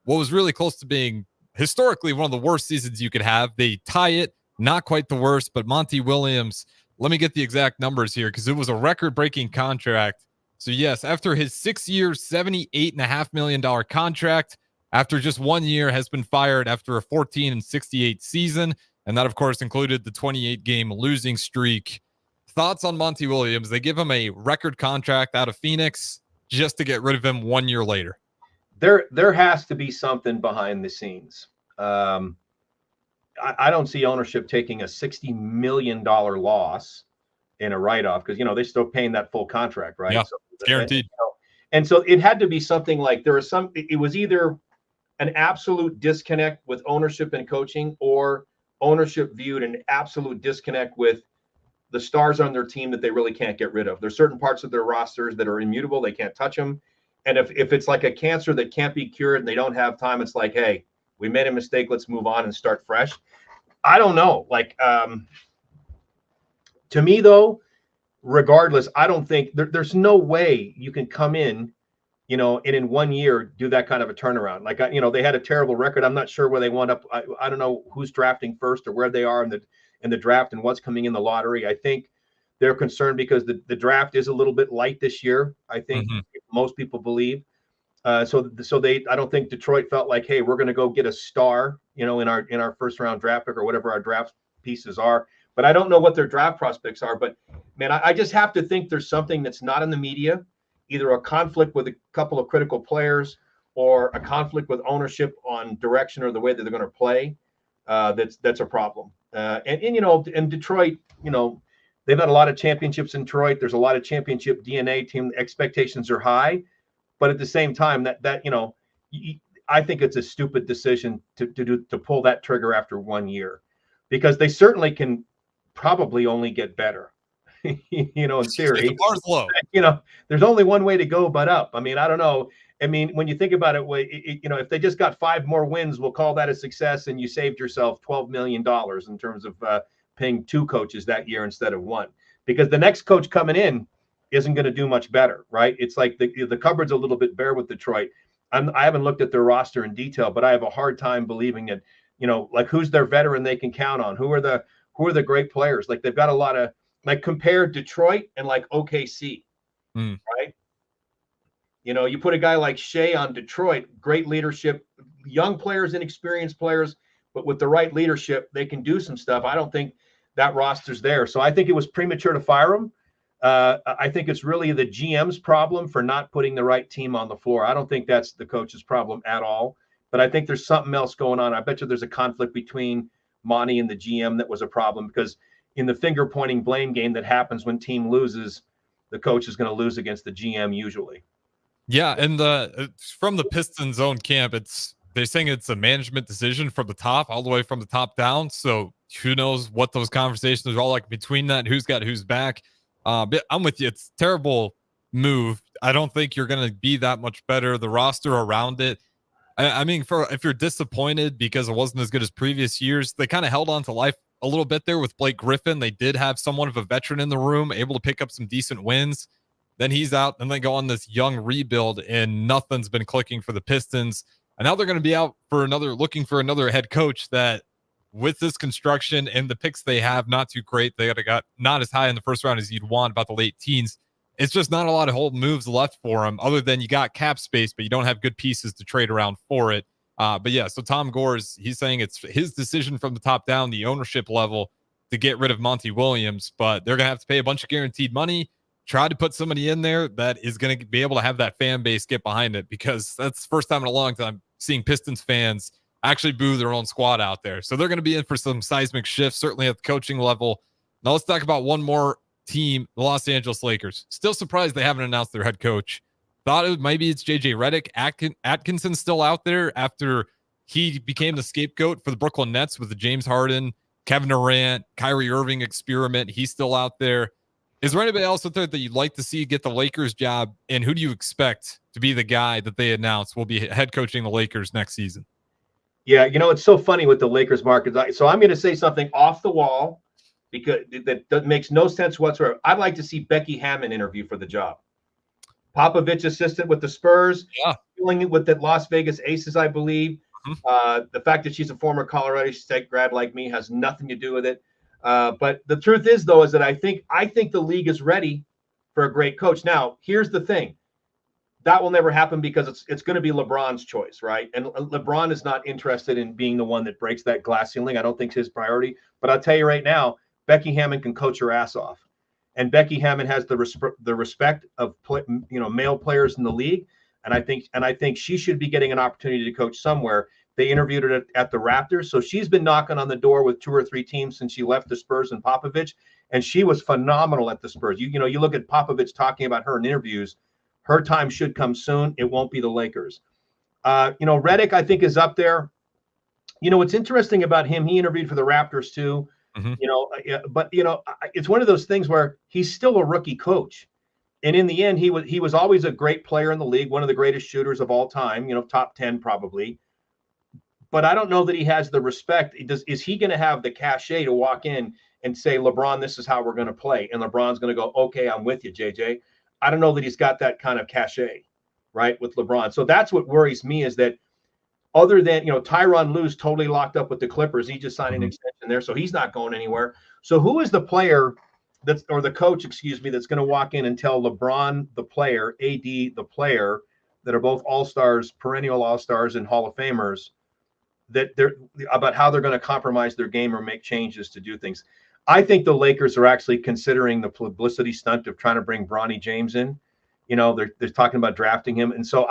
what was really close to being historically one of the worst seasons you could have. They tie it, not quite the worst, but Monty Williams, let me get the exact numbers here because it was a record-breaking contract. So yes, after his 6 years, $78.5 million contract, after just 1 year, has been fired after a 14-68 season. And that, of course, included the 28-game losing streak. thoughts on Monty Williams? They give him a record contract out of Phoenix just to get rid of him 1 year later. There has to be something behind the scenes. I don't see ownership taking a $60 million loss in a write-off because, they're still paying that full contract, right? Yeah, So, it's guaranteed. And so it had to be something like it was either an absolute disconnect with ownership and coaching, or ownership viewed an absolute disconnect with the stars on their team that they really can't get rid of. There's certain parts of their rosters that are immutable. They can't touch them. And if it's like a cancer that can't be cured and they don't have time, it's like, hey, we made a mistake. Let's move on and start fresh. I don't know. To me, though, regardless, I don't think there's no way you can come in, and in 1 year do that kind of a turnaround. They had a terrible record. I'm not sure where they wound up. I don't know who's drafting first or where they are in the draft and what's coming in the lottery. I think they're concerned because the draft is a little bit light this year. I think most people believe. So I don't think Detroit felt like, hey, we're going to go get a star, in our first round draft pick or whatever our draft pieces are. But I don't know what their draft prospects are. But man, I just have to think there's something that's not in the media, either a conflict with a couple of critical players or a conflict with ownership on direction or the way that they're going to play. That's a problem. And Detroit, they've had a lot of championships in Detroit. There's a lot of championship DNA. Team expectations are high. But at the same time, I think it's a stupid decision to pull that trigger after 1 year, because they certainly can probably only get better. In theory, the bar's low. There's only one way to go but up. I mean, I don't know. I mean, when you think about it, if they just got 5 more wins, we'll call that a success, and you saved yourself $12 million in terms of paying 2 coaches that year instead of 1, because the next coach coming in isn't going to do much better, right? It's like the cupboard's a little bit bare with Detroit. I haven't looked at their roster in detail, but I have a hard time believing it. Who's their veteran they can count on? Who are the great players? They've got a lot of, compare Detroit and OKC, right? You put a guy like Shea on Detroit, great leadership, young players, inexperienced players, but with the right leadership, they can do some stuff. I don't think that roster's there. So I think it was premature to fire him. I think it's really the GM's problem for not putting the right team on the floor. I don't think that's the coach's problem at all, but I think there's something else going on. I bet you there's a conflict between Monty and the GM that was a problem, because in the finger pointing blame game that happens when team loses, the coach is going to lose against the GM usually. Yeah. And from the Pistons' own camp, they're saying it's a management decision from the top, all the way from the top down. So who knows what those conversations are all like between that and who's got who's back. But I'm with you. It's a terrible move. I don't think you're going to be that much better. The roster around it, I mean, if you're disappointed because it wasn't as good as previous years, they kind of held on to life a little bit there with Blake Griffin. They did have somewhat of a veteran in the room, able to pick up some decent wins. Then he's out, and they go on this young rebuild, and nothing's been clicking for the Pistons. And now they're going to be out looking for another head coach that, with this construction and the picks they have, not too great. They got not as high in the first round as you'd want, about the late teens. It's just not a lot of whole moves left for them, other than you got cap space, but you don't have good pieces to trade around for it. But yeah, so Tom Gore's, he's saying it's his decision from the top down, the ownership level, to get rid of Monty Williams, but they're going to have to pay a bunch of guaranteed money, try to put somebody in there that is going to be able to have that fan base get behind it, because that's the first time in a long time seeing Pistons fans actually boo their own squad out there. So they're going to be in for some seismic shifts, certainly at the coaching level. Now let's talk about one more team, the Los Angeles Lakers. Still surprised they haven't announced their head coach. Thought maybe it's JJ Redick. Atkinson's still out there after he became the scapegoat for the Brooklyn Nets with the James Harden, Kevin Durant, Kyrie Irving experiment. He's still out there. Is there anybody else out there that you'd like to see get the Lakers job? And who do you expect to be the guy that they announce will be head coaching the Lakers next season? Yeah, it's so funny with the Lakers market. So I'm going to say something off the wall, because that makes no sense whatsoever. I'd like to see Becky Hammon interview for the job. Popovich assistant with the Spurs, dealing with the Las Vegas Aces, I believe. The fact that she's a former Colorado State grad like me has nothing to do with it. But the truth is, though, is that I think the league is ready for a great coach. Now, here's the thing. That will never happen, because it's going to be LeBron's choice, right? And LeBron is not interested in being the one that breaks that glass ceiling. I don't think it's his priority. But I'll tell you right now, Becky Hammon can coach her ass off. and Becky Hammond has the respect of male players in the league, and I think she should be getting an opportunity to coach somewhere. They interviewed her at the Raptors, so she's been knocking on the door with 2 or 3 teams since she left the Spurs and Popovich, and she was phenomenal at the Spurs. You look at Popovich talking about her in interviews. Her time should come soon. It won't be the Lakers. Redick, I think, is up there. What's interesting about him, he interviewed for the Raptors too. But it's one of those things where he's still a rookie coach. And in the end, he was always a great player in the league, one of the greatest shooters of all time, top 10 probably. But I don't know that he has the respect. Is he going to have the cachet to walk in and say, LeBron, this is how we're going to play? And LeBron's going to go, okay, I'm with you, JJ. I don't know that he's got that kind of cachet, right, with LeBron. So that's what worries me, is that other than, Tyronn Lue's totally locked up with the Clippers. He just signed an extension there, so he's not going anywhere. So who is the player or the coach, that's going to walk in and tell LeBron, the player, AD, the player, that are both all-stars, perennial all-stars and Hall of Famers, that they're about how they're going to compromise their game or make changes to do things? I think the Lakers are actually considering the publicity stunt of trying to bring Bronny James in. They're talking about drafting him. And so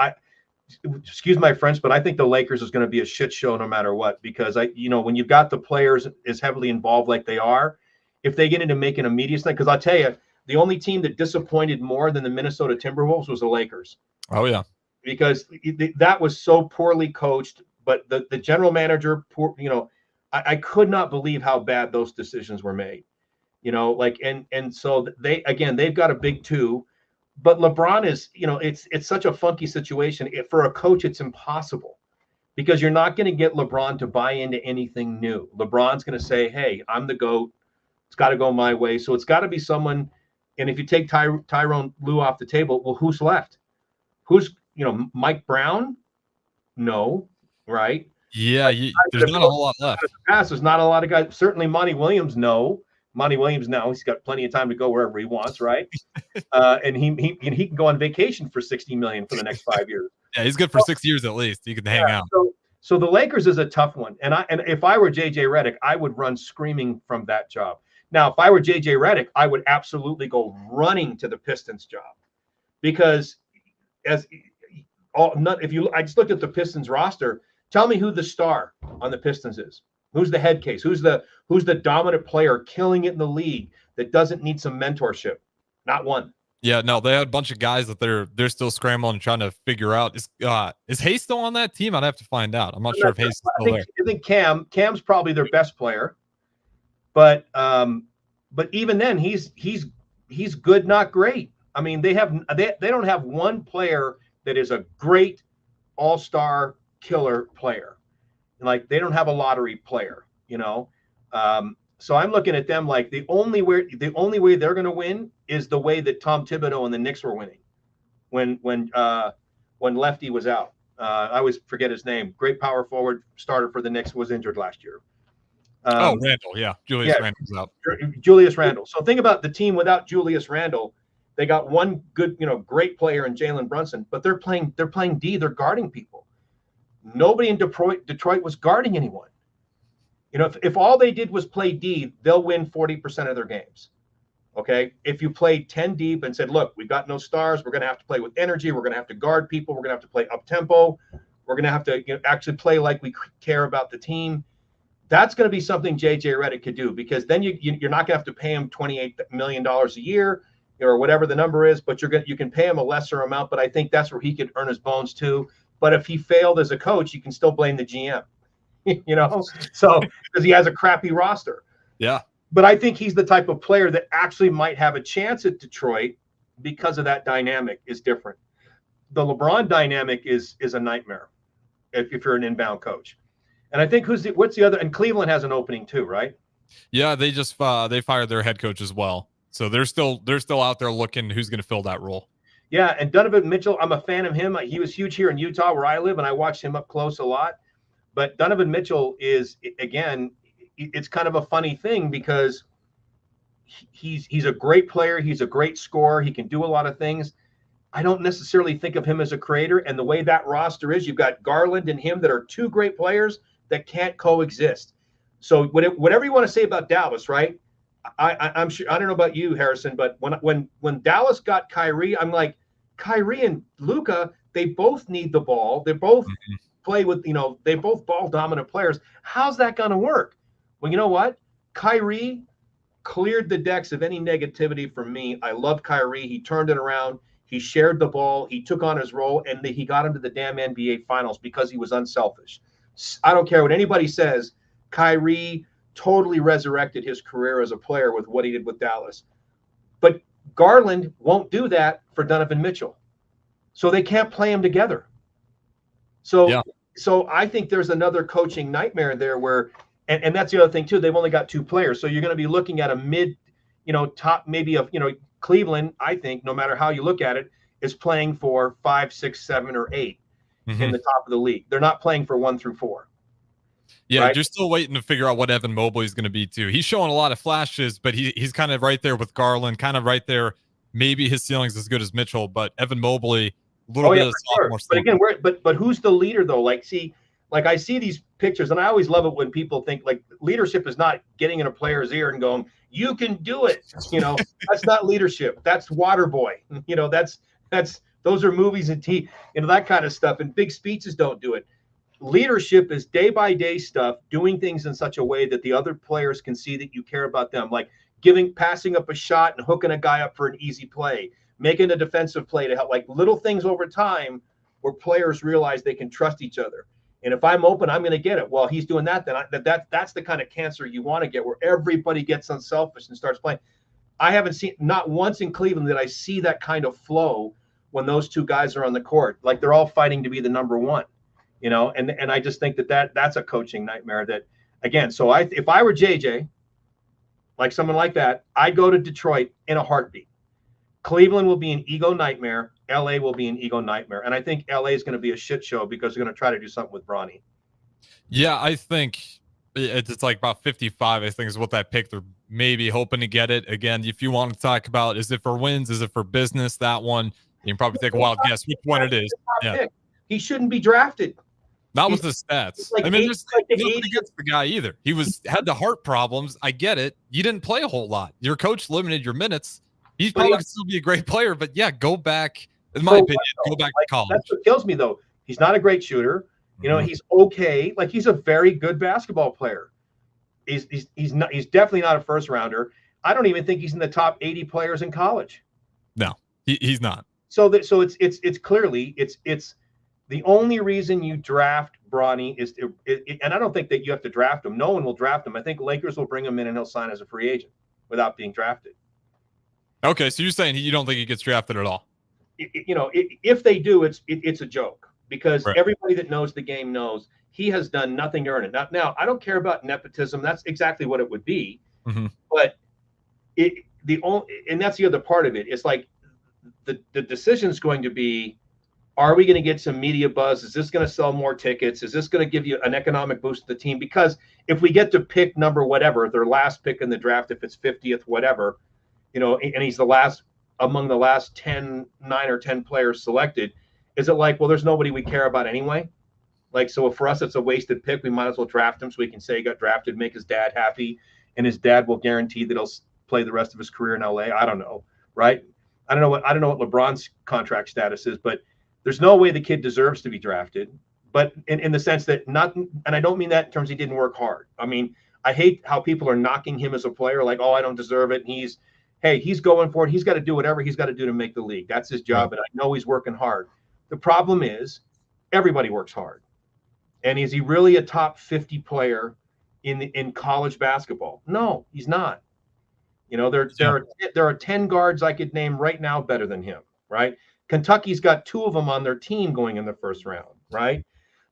excuse my French, but I think the Lakers is going to be a shit show no matter what, because when you've got the players as heavily involved like they are, if they get into making a media stunt, because I'll tell you, the only team that disappointed more than the Minnesota Timberwolves was the Lakers. Oh yeah. Because that was so poorly coached, but the general manager, I could not believe how bad those decisions were made, and so they've got a big 2, but LeBron is, it's such a funky situation. For a coach, it's impossible, because you're not going to get LeBron to buy into anything new. LeBron's going to say, hey, I'm the GOAT. It's got to go my way. So it's got to be someone. And if you take Tyronn Lue off the table, well, who's left? Who's, Mike Brown? No. Right? Yeah, there's not a whole lot left. There's not a lot of guys. Certainly Monty Williams, no. Monty Williams now, he's got plenty of time to go wherever he wants, right? And he can go on vacation for $60 million for the next 5 years. Yeah, he's good for 6 years at least. He can hang out. So the Lakers is a tough one. And if I were JJ Redick, I would run screaming from that job. Now, if I were JJ Redick, I would absolutely go running to the Pistons job, because I just looked at the Pistons roster. Tell me who the star on the Pistons is. Who's the head case? Who's the dominant player killing it in the league that doesn't need some mentorship? Not one. Yeah, no, they had a bunch of guys that they're still scrambling, trying to figure out. Is Hayes still on that team? I'd have to find out. I'm not sure if Hayes is still there. I think Cam's probably their best player, but even then he's good, not great. I mean, they don't have one player that is a great all-star killer player. Like, they don't have a lottery player, So I'm looking at them like the only way they're going to win is the way that Tom Thibodeau and the Knicks were winning when Lefty was out. I always forget his name. Great power forward starter for the Knicks, was injured last year. Randle, yeah. Julius Randle's out. Julius Randle. So think about the team without Julius Randle. They got one good, great player in Jalen Brunson, but they're playing D. They're guarding people. Nobody in Detroit was guarding anyone. If all they did was play D, they'll win 40% of their games. Okay. If you played 10 deep and said, look, we've got no stars, we're going to have to play with energy. We're going to have to guard people. We're going to have to play up tempo. We're going to have to actually play like we care about the team. That's going to be something JJ Redick could do, because then you're not going to have to pay him $28 million a year or whatever the number is, but you can pay him a lesser amount. But I think that's where he could earn his bones too. But if he failed as a coach, you can still blame the GM, so because he has a crappy roster. Yeah. But I think he's the type of player that actually might have a chance at Detroit, because of that dynamic is different. The LeBron dynamic is a nightmare if you're an inbound coach. And I think what's the other? And Cleveland has an opening too, right? Yeah, they just they fired their head coach as well, so they're still out there looking who's going to fill that role. Yeah, and Donovan Mitchell, I'm a fan of him. He was huge here in Utah, where I live, and I watched him up close a lot. But Donovan Mitchell is, again, it's kind of a funny thing, because he's a great player. He's a great scorer. He can do a lot of things. I don't necessarily think of him as a creator. And the way that roster is, you've got Garland and him that are two great players that can't coexist. So whatever you want to say about Dallas, right? I'm sure, I don't know about you, Harrison, but when Dallas got Kyrie, I'm like, Kyrie and Luka, they both need the ball. They both play with, they both ball dominant players. How's that going to work? Well, you know what? Kyrie cleared the decks of any negativity from me. I love Kyrie. He turned it around. He shared the ball. He took on his role, and he got into the damn NBA Finals because he was unselfish. I don't care what anybody says. Kyrie totally resurrected his career as a player with what he did with Dallas. But Garland won't do that for Donovan Mitchell. So they can't play them together. So I think there's another coaching nightmare there where, and that's the other thing too, they've only got 2 players. So you're going to be looking at a mid, top, maybe Cleveland, I think, no matter how you look at it, is playing for 5, 6, 7, or 8 in the top of the league. They're not playing for 1 through 4. Yeah, right? You're still waiting to figure out what Evan Mobley is going to be too. He's showing a lot of flashes, but he's kind of right there with Garland, kind of right there. Maybe his ceiling's as good as Mitchell, but Evan Mobley, a little bit of sophomore. But again, but who's the leader though? Like I see these pictures, and I always love it when people think like leadership is not getting in a player's ear and going, "You can do it." That's not leadership. That's water boy. That's those are movies and that kind of stuff. And big speeches don't do it. Leadership is day by day stuff, doing things in such a way that the other players can see that you care about them, like passing up a shot and hooking a guy up for an easy play, making a defensive play to help, like little things over time where players realize they can trust each other. And if I'm open, I'm going to get it. Well, he's doing that. Then that's the kind of cancer you want to get, where everybody gets unselfish and starts playing. I haven't seen, not once in Cleveland did I see that kind of flow when those 2 guys are on the court. Like they're all fighting to be the number 1, and I just think that's a coaching nightmare that, again, so if I were JJ, like someone like that, I'd go to Detroit in a heartbeat. Cleveland will be an ego nightmare. LA will be an ego nightmare. And I think LA is going to be a shit show because they're going to try to do something with Bronny. Yeah, I think it's like about 55, I think is what that pick. They're maybe hoping to get it. Again, if you want to talk about, is it for wins? Is it for business? That one, you can probably take a wild guess which one it is. Yeah. He shouldn't be drafted. Not with the stats. Like there's nothing against the guy either. He had the heart problems. I get it. You didn't play a whole lot. Your coach limited your minutes. He probably could still be a great player, but yeah, go back. In my opinion, go back to college. That's what kills me, though. He's not a great shooter. He's okay. Like he's a very good basketball player. He's definitely not a first rounder. I don't even think he's in the top 80 players in college. No, he's not. So it's clearly it's the only reason you draft Bronny is and I don't think that you have to draft him. No one will draft him. I think Lakers will bring him in and he'll sign as a free agent without being drafted. Okay, so you're saying you don't think he gets drafted at all? If they do, it's a joke because everybody that knows the game knows he has done nothing to earn it. Now I don't care about nepotism. That's exactly what it would be. But and that's the other part of it. It's like the decision is going to be, are we going to get some media buzz? Is this going to sell more tickets? Is this going to give you an economic boost to the team? Because if we get to pick number whatever, their last pick in the draft, if it's 50th, whatever, and he's among the last 9 or 10 players selected, is it like, well, there's nobody we care about anyway? Like, so for us, it's a wasted pick. We might as well draft him so we can say he got drafted, make his dad happy, and his dad will guarantee that he'll play the rest of his career in LA. I don't know, right? I don't know what LeBron's contract status is, but there's no way the kid deserves to be drafted. But in the sense that and I don't mean that in terms he didn't work hard. I mean, I hate how people are knocking him as a player, like, oh, I don't deserve it. And he's going for it. He's got to do whatever he's got to do to make the league. That's his job. And I know he's working hard. The problem is everybody works hard. And is he really a top 50 player in college basketball? No, he's not. There are 10 guards I could name right now better than him, right? Kentucky's got 2 of them on their team going in the first round, right?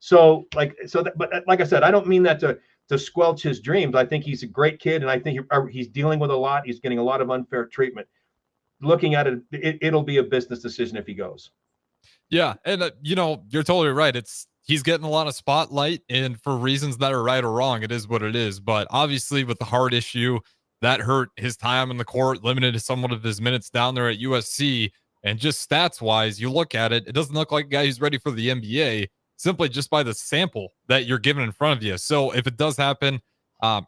But like I said, I don't mean that to squelch his dreams. I think he's a great kid, and I think he's dealing with a lot. He's getting a lot of unfair treatment. Looking at it, it'll be a business decision if he goes. Yeah, and you're totally right. He's getting a lot of spotlight, and for reasons that are right or wrong, it is what it is. But obviously, with the heart issue, that hurt his time in the court, limited somewhat of his minutes down there at USC. And just stats-wise, you look at it, it doesn't look like a guy who's ready for the NBA simply just by the sample that you're given in front of you. So if it does happen,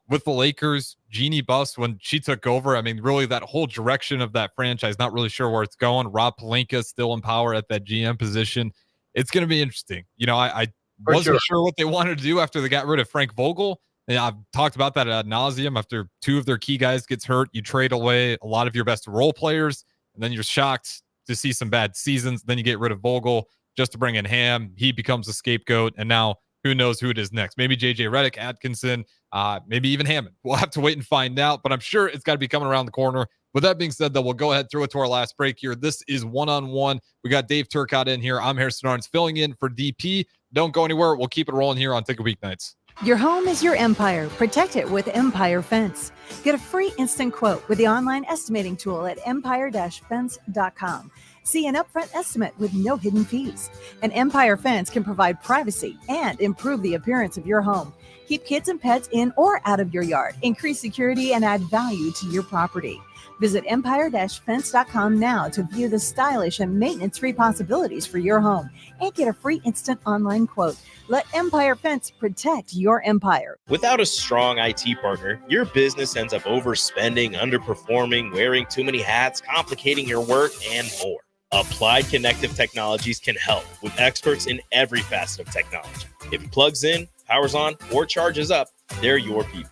With the Lakers, Jeannie Buss, when she took over, I mean, really that whole direction of that franchise, not really sure where it's going. Rob Pelinka still in power at that GM position. It's going to be interesting. I wasn't sure what they wanted to do after they got rid of Frank Vogel. And I've talked about that ad nauseum. After two of their key guys gets hurt, you trade away a lot of your best role players, and then you're shocked to see some bad seasons. Then you get rid of Vogel just to bring in Ham. He becomes a scapegoat, and now who knows who it is next? Maybe JJ Redick, Atkinson, maybe even Hammond. We'll have to wait and find out, but I'm sure it's got to be coming around the corner. With that being said, though, we'll go ahead through it to our last break here. This is One-on-One. We got Dave Turcotte in here. I'm Harrison Arns filling in for DP. Don't go anywhere. We'll keep it rolling here on Ticket Weeknights. Your home is your empire. Protect it with Empire Fence. Get a free instant quote with the online estimating tool at empire-fence.com. See an upfront estimate with no hidden fees. An Empire Fence can provide privacy and improve the appearance of your home. Keep kids and pets in or out of your yard. Increase security and add value to your property. Visit empire-fence.com now to view the stylish and maintenance-free possibilities for your home and get a free instant online quote. Let Empire Fence protect your empire. Without a strong IT partner, your business ends up overspending, underperforming, wearing too many hats, complicating your work, and more. Applied Connective Technologies can help with experts in every facet of technology. If it plugs in, powers on, or charges up, they're your people.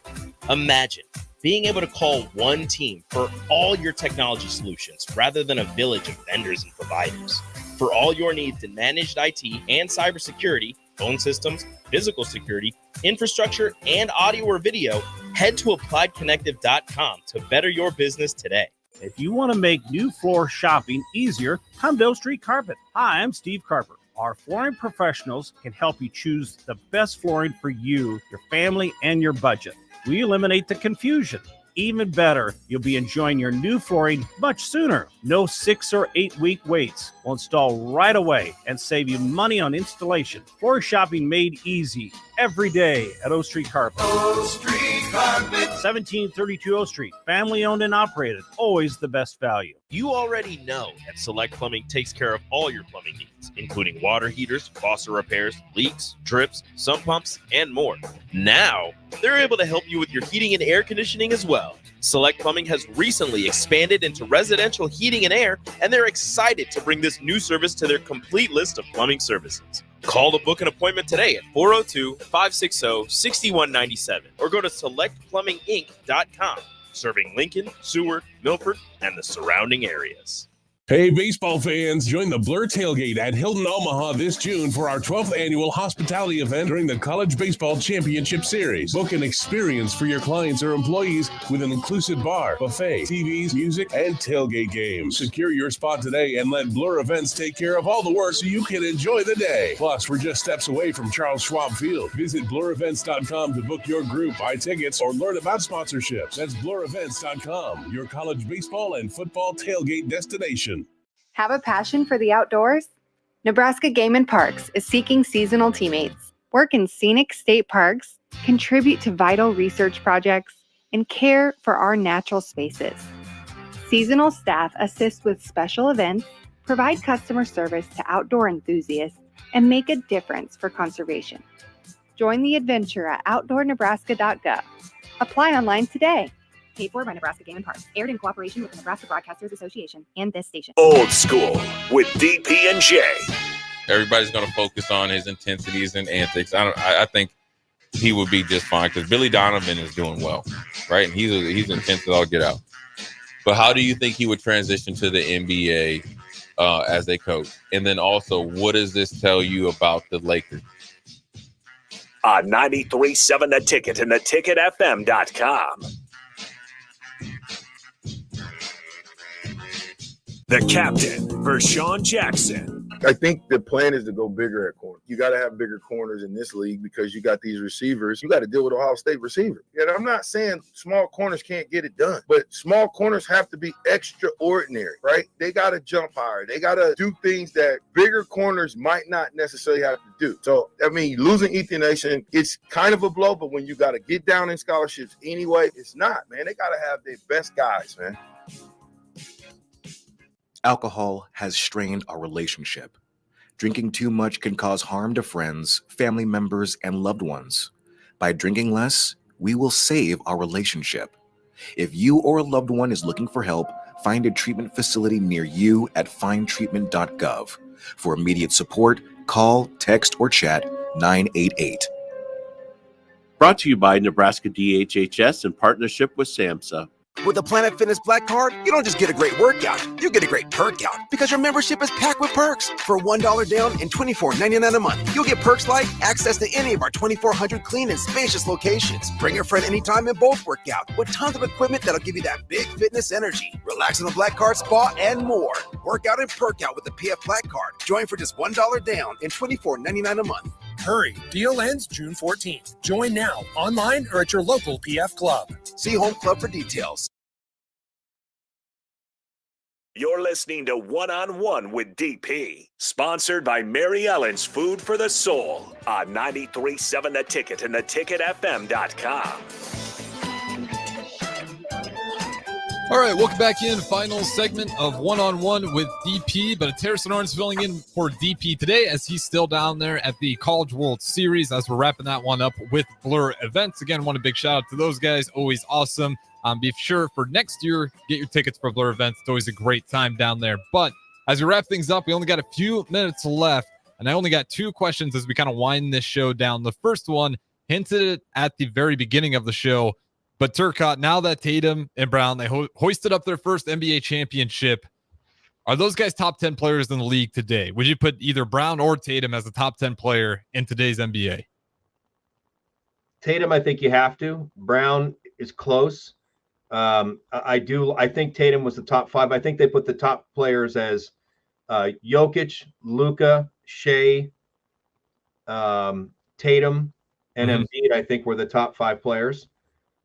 Imagine being able to call one team for all your technology solutions rather than a village of vendors and providers. For all your needs in managed IT and cybersecurity, phone systems, physical security, infrastructure, and audio or video, head to appliedconnective.com to better your business today. If you want to make new floor shopping easier, come to O Street Carpet. Hi, I'm Steve Carper. Our flooring professionals can help you choose the best flooring for you, your family, and your budget. We eliminate the confusion. Even better, you'll be enjoying your new flooring much sooner. No 6 or 8 week waits. We'll install right away and save you money on installation. Floor shopping made easy every day at O Street Carpet. O Street Carpet. 1732 O Street. Family owned and operated. Always the best value. You already know that Select Plumbing takes care of all your plumbing needs, including water heaters, faucet repairs, leaks, drips, sump pumps, and more. Now, they're able to help you with your heating and air conditioning as well. Select Plumbing has recently expanded into residential heating and air, and they're excited to bring this new service to their complete list of plumbing services. Call to book an appointment today at 402-560-6197 or go to selectplumbinginc.com, serving Lincoln, Seward, Milford, and the surrounding areas. Hey, baseball fans, join the Blur Tailgate at Hilton Omaha this June for our 12th annual hospitality event during the College Baseball Championship Series. Book an experience for your clients or employees with an inclusive bar, buffet, TVs, music, and tailgate games. Secure your spot today and let Blur Events take care of all the work so you can enjoy the day. Plus, we're just steps away from Charles Schwab Field. Visit blurevents.com to book your group, buy tickets, or learn about sponsorships. That's blurevents.com, your college baseball and football tailgate destination. Have a passion for the outdoors? Nebraska Game and Parks is seeking seasonal teammates. Work in scenic state parks, contribute to vital research projects, and care for our natural spaces. Seasonal staff assist with special events, provide customer service to outdoor enthusiasts, and make a difference for conservation. Join the adventure at outdoornebraska.gov. Apply online today. Paid for by Nebraska Game and Parks. Aired in cooperation with the Nebraska Broadcasters Association and this station. Old School with DP and J. Everybody's going to focus on his intensities and antics. I think he would be just fine because Billy Donovan is doing well, right? And he's intense as all get out. But how do you think he would transition to the NBA as a coach? And then also, what does this tell you about the Lakers? On 93.7 The Ticket and theticketfm.com. The captain, Vershawn Jackson. I think the plan is to go bigger at corner. You got to have bigger corners in this league because you got these receivers. You got to deal with Ohio State receiver. And I'm not saying small corners can't get it done, but small corners have to be extraordinary, right? They got to jump higher. They got to do things that bigger corners might not necessarily have to do. So, I mean, losing Ethan Nation, it's kind of a blow, but when you got to get down in scholarships anyway, it's not, man. They got to have their best guys, man. Alcohol has strained our relationship. Drinking too much can cause harm to friends, family members, and loved ones. By drinking less, we will save our relationship. If you or a loved one is looking for help, find a treatment facility near you at findtreatment.gov. For immediate support, call, text, or chat 988. Brought to you by Nebraska DHHS in partnership with SAMHSA. With the Planet Fitness Black Card, you don't just get a great workout, you get a great perk out because your membership is packed with perks. For $1 down and $24.99 a month, you'll get perks like access to any of our 2,400 clean and spacious locations. Bring your friend anytime and both work out with tons of equipment that'll give you that big fitness energy. Relax in the Black Card spa and more. Work out and perk out with the PF Black Card. Join for just $1 down and $24.99 a month. Hurry, deal ends June 14th. Join now, online or at your local PF Club. See Home Club for details. You're listening to One-on-One with DP, sponsored by Mary Ellen's Food for the Soul on 93.7 The Ticket and theticketfm.com. All right, welcome back in. Final segment of One-on-One with DP, but it's Harrison Arns filling in for DP today as he's still down there at the College World Series as we're wrapping that one up with Blur Events. Again, want a big shout out to those guys. Always awesome. Be sure for next year, get your tickets for Blur Events. It's always a great time down there. But as we wrap things up, we only got a few minutes left, and I only got two questions as we kind of wind this show down. The first one, hinted it at the very beginning of the show, but Turcotte, now that Tatum and Brown, they hoisted up their first NBA championship, are those guys top 10 players in the league today? Would you put either Brown or Tatum as a top 10 player in today's NBA? Tatum, I think you have to. Brown is close. I think Tatum was the top 5. I think they put the top players as Jokic, Luka, Shea, Tatum, and Embiid. I think were the top 5 players.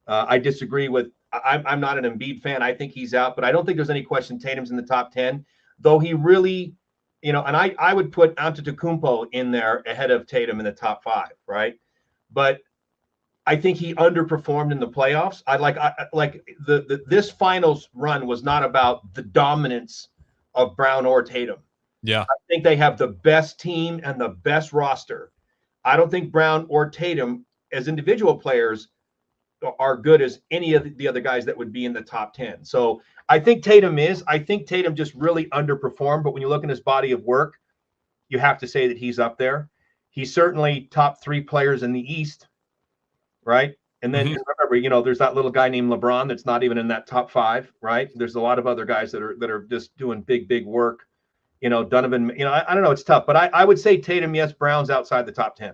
I disagree with. I'm not an Embiid fan. I think he's out, but I don't think there's any question Tatum's in the top 10. Though he really, and I would put Antetokounmpo in there ahead of Tatum in the top 5, right? But I think he underperformed in the playoffs. This finals run was not about the dominance of Brown or Tatum. Yeah. I think they have the best team and the best roster. I don't think Brown or Tatum as individual players are good as any of the other guys that would be in the top 10. So I think Tatum is. I think Tatum just really underperformed. But when you look at his body of work, you have to say that he's up there. He's certainly top 3 players in the East. Right. And then remember, there's that little guy named LeBron that's not even in that top 5. Right. There's a lot of other guys that are just doing big work. Donovan, I don't know. It's tough. But I would say Tatum, yes. Brown's outside the top 10.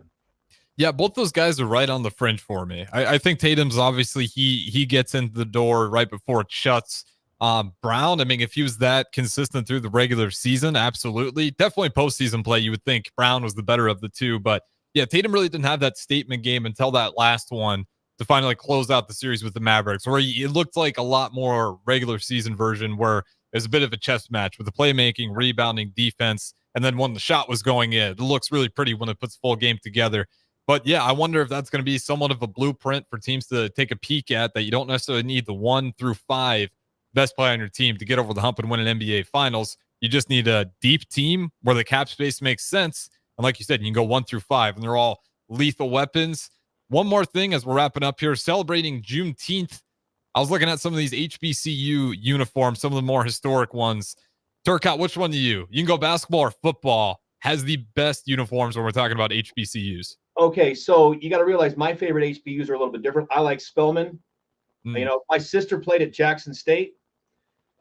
Yeah, both those guys are right on the fringe for me. I think Tatum's obviously he gets into the door right before it shuts. Brown, I mean, if he was that consistent through the regular season, absolutely. Definitely postseason play, you would think Brown was the better of the two. But yeah, Tatum really didn't have that statement game until that last one to finally close out the series with the Mavericks, where it looked like a lot more regular season version where it was a bit of a chess match with the playmaking, rebounding, defense, and then when the shot was going in, it looks really pretty when it puts full game together. But yeah, I wonder if that's going to be somewhat of a blueprint for teams to take a peek at, that you don't necessarily need the 1 through 5 best player on your team to get over the hump and win an NBA Finals. You just need a deep team where the cap space makes sense. And like you said, you can go 1 through 5, and they're all lethal weapons. One more thing as we're wrapping up here, celebrating Juneteenth. I was looking at some of these HBCU uniforms, some of the more historic ones. Turcotte, which one do you? You can go basketball or football has the best uniforms when we're talking about HBCUs. Okay, so you got to realize my favorite HBUs are a little bit different. I like Spelman. My sister played at Jackson State.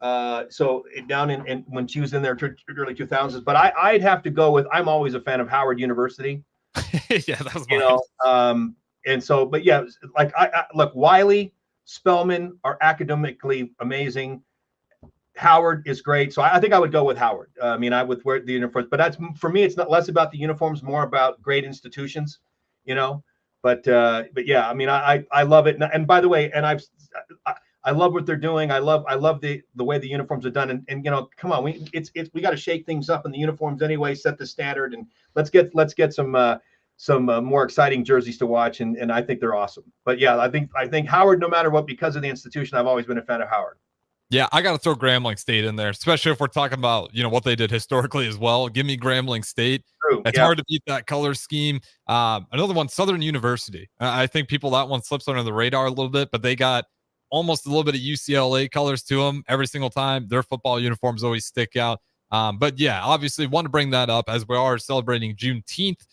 So down in when she was in their early 2000s, but I'd have to go with, I'm always a fan of Howard University. Yeah, that was and so, but yeah, like I look, Wiley, Spelman are academically amazing. Howard is great. So I think I would go with Howard. I would wear the uniforms, but that's, for me, it's not less about the uniforms, more about great institutions, but yeah, I love it. And by the way, and I love what they're doing. I love the way the uniforms are done. And come on, we got to shake things up in the uniforms anyway, set the standard, and let's get some more exciting jerseys to watch. And I think they're awesome. But yeah, I think Howard, no matter what, because of the institution, I've always been a fan of Howard. Yeah, I got to throw Grambling State in there, especially if we're talking about, what they did historically as well. Give me Grambling State. true. It's hard to beat that color scheme. Another one, Southern University. I think that one slips under the radar a little bit, but they got almost a little bit of UCLA colors to them every single time. Their football uniforms always stick out. But yeah, obviously want to bring that up as we are celebrating Juneteenth.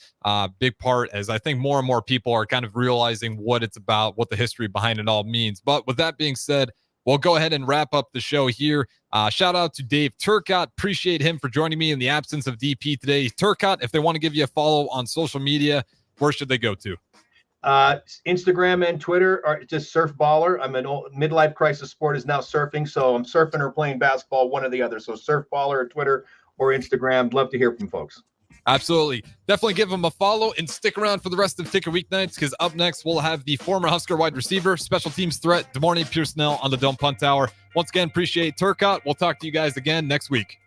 Big part as I think more and more people are kind of realizing what it's about, what the history behind it all means. But with that being said, we'll go ahead and wrap up the show here. Shout out to Dave Turcotte. Appreciate him for joining me in the absence of DP today. Turcotte, if they want to give you a follow on social media, where should they go to? Instagram and Twitter are just Surf Baller. I'm an old midlife crisis sport is now surfing, so I'm surfing or playing basketball, one or the other. So Surf Baller, Twitter or Instagram. Love to hear from folks. Absolutely. Definitely give them a follow and stick around for the rest of Ticker Weeknights, because up next we'll have the former Husker wide receiver, special teams threat, DeMornay Pierce-Snell on the Don't Punt Hour. Once again, appreciate Turcotte. We'll talk to you guys again next week.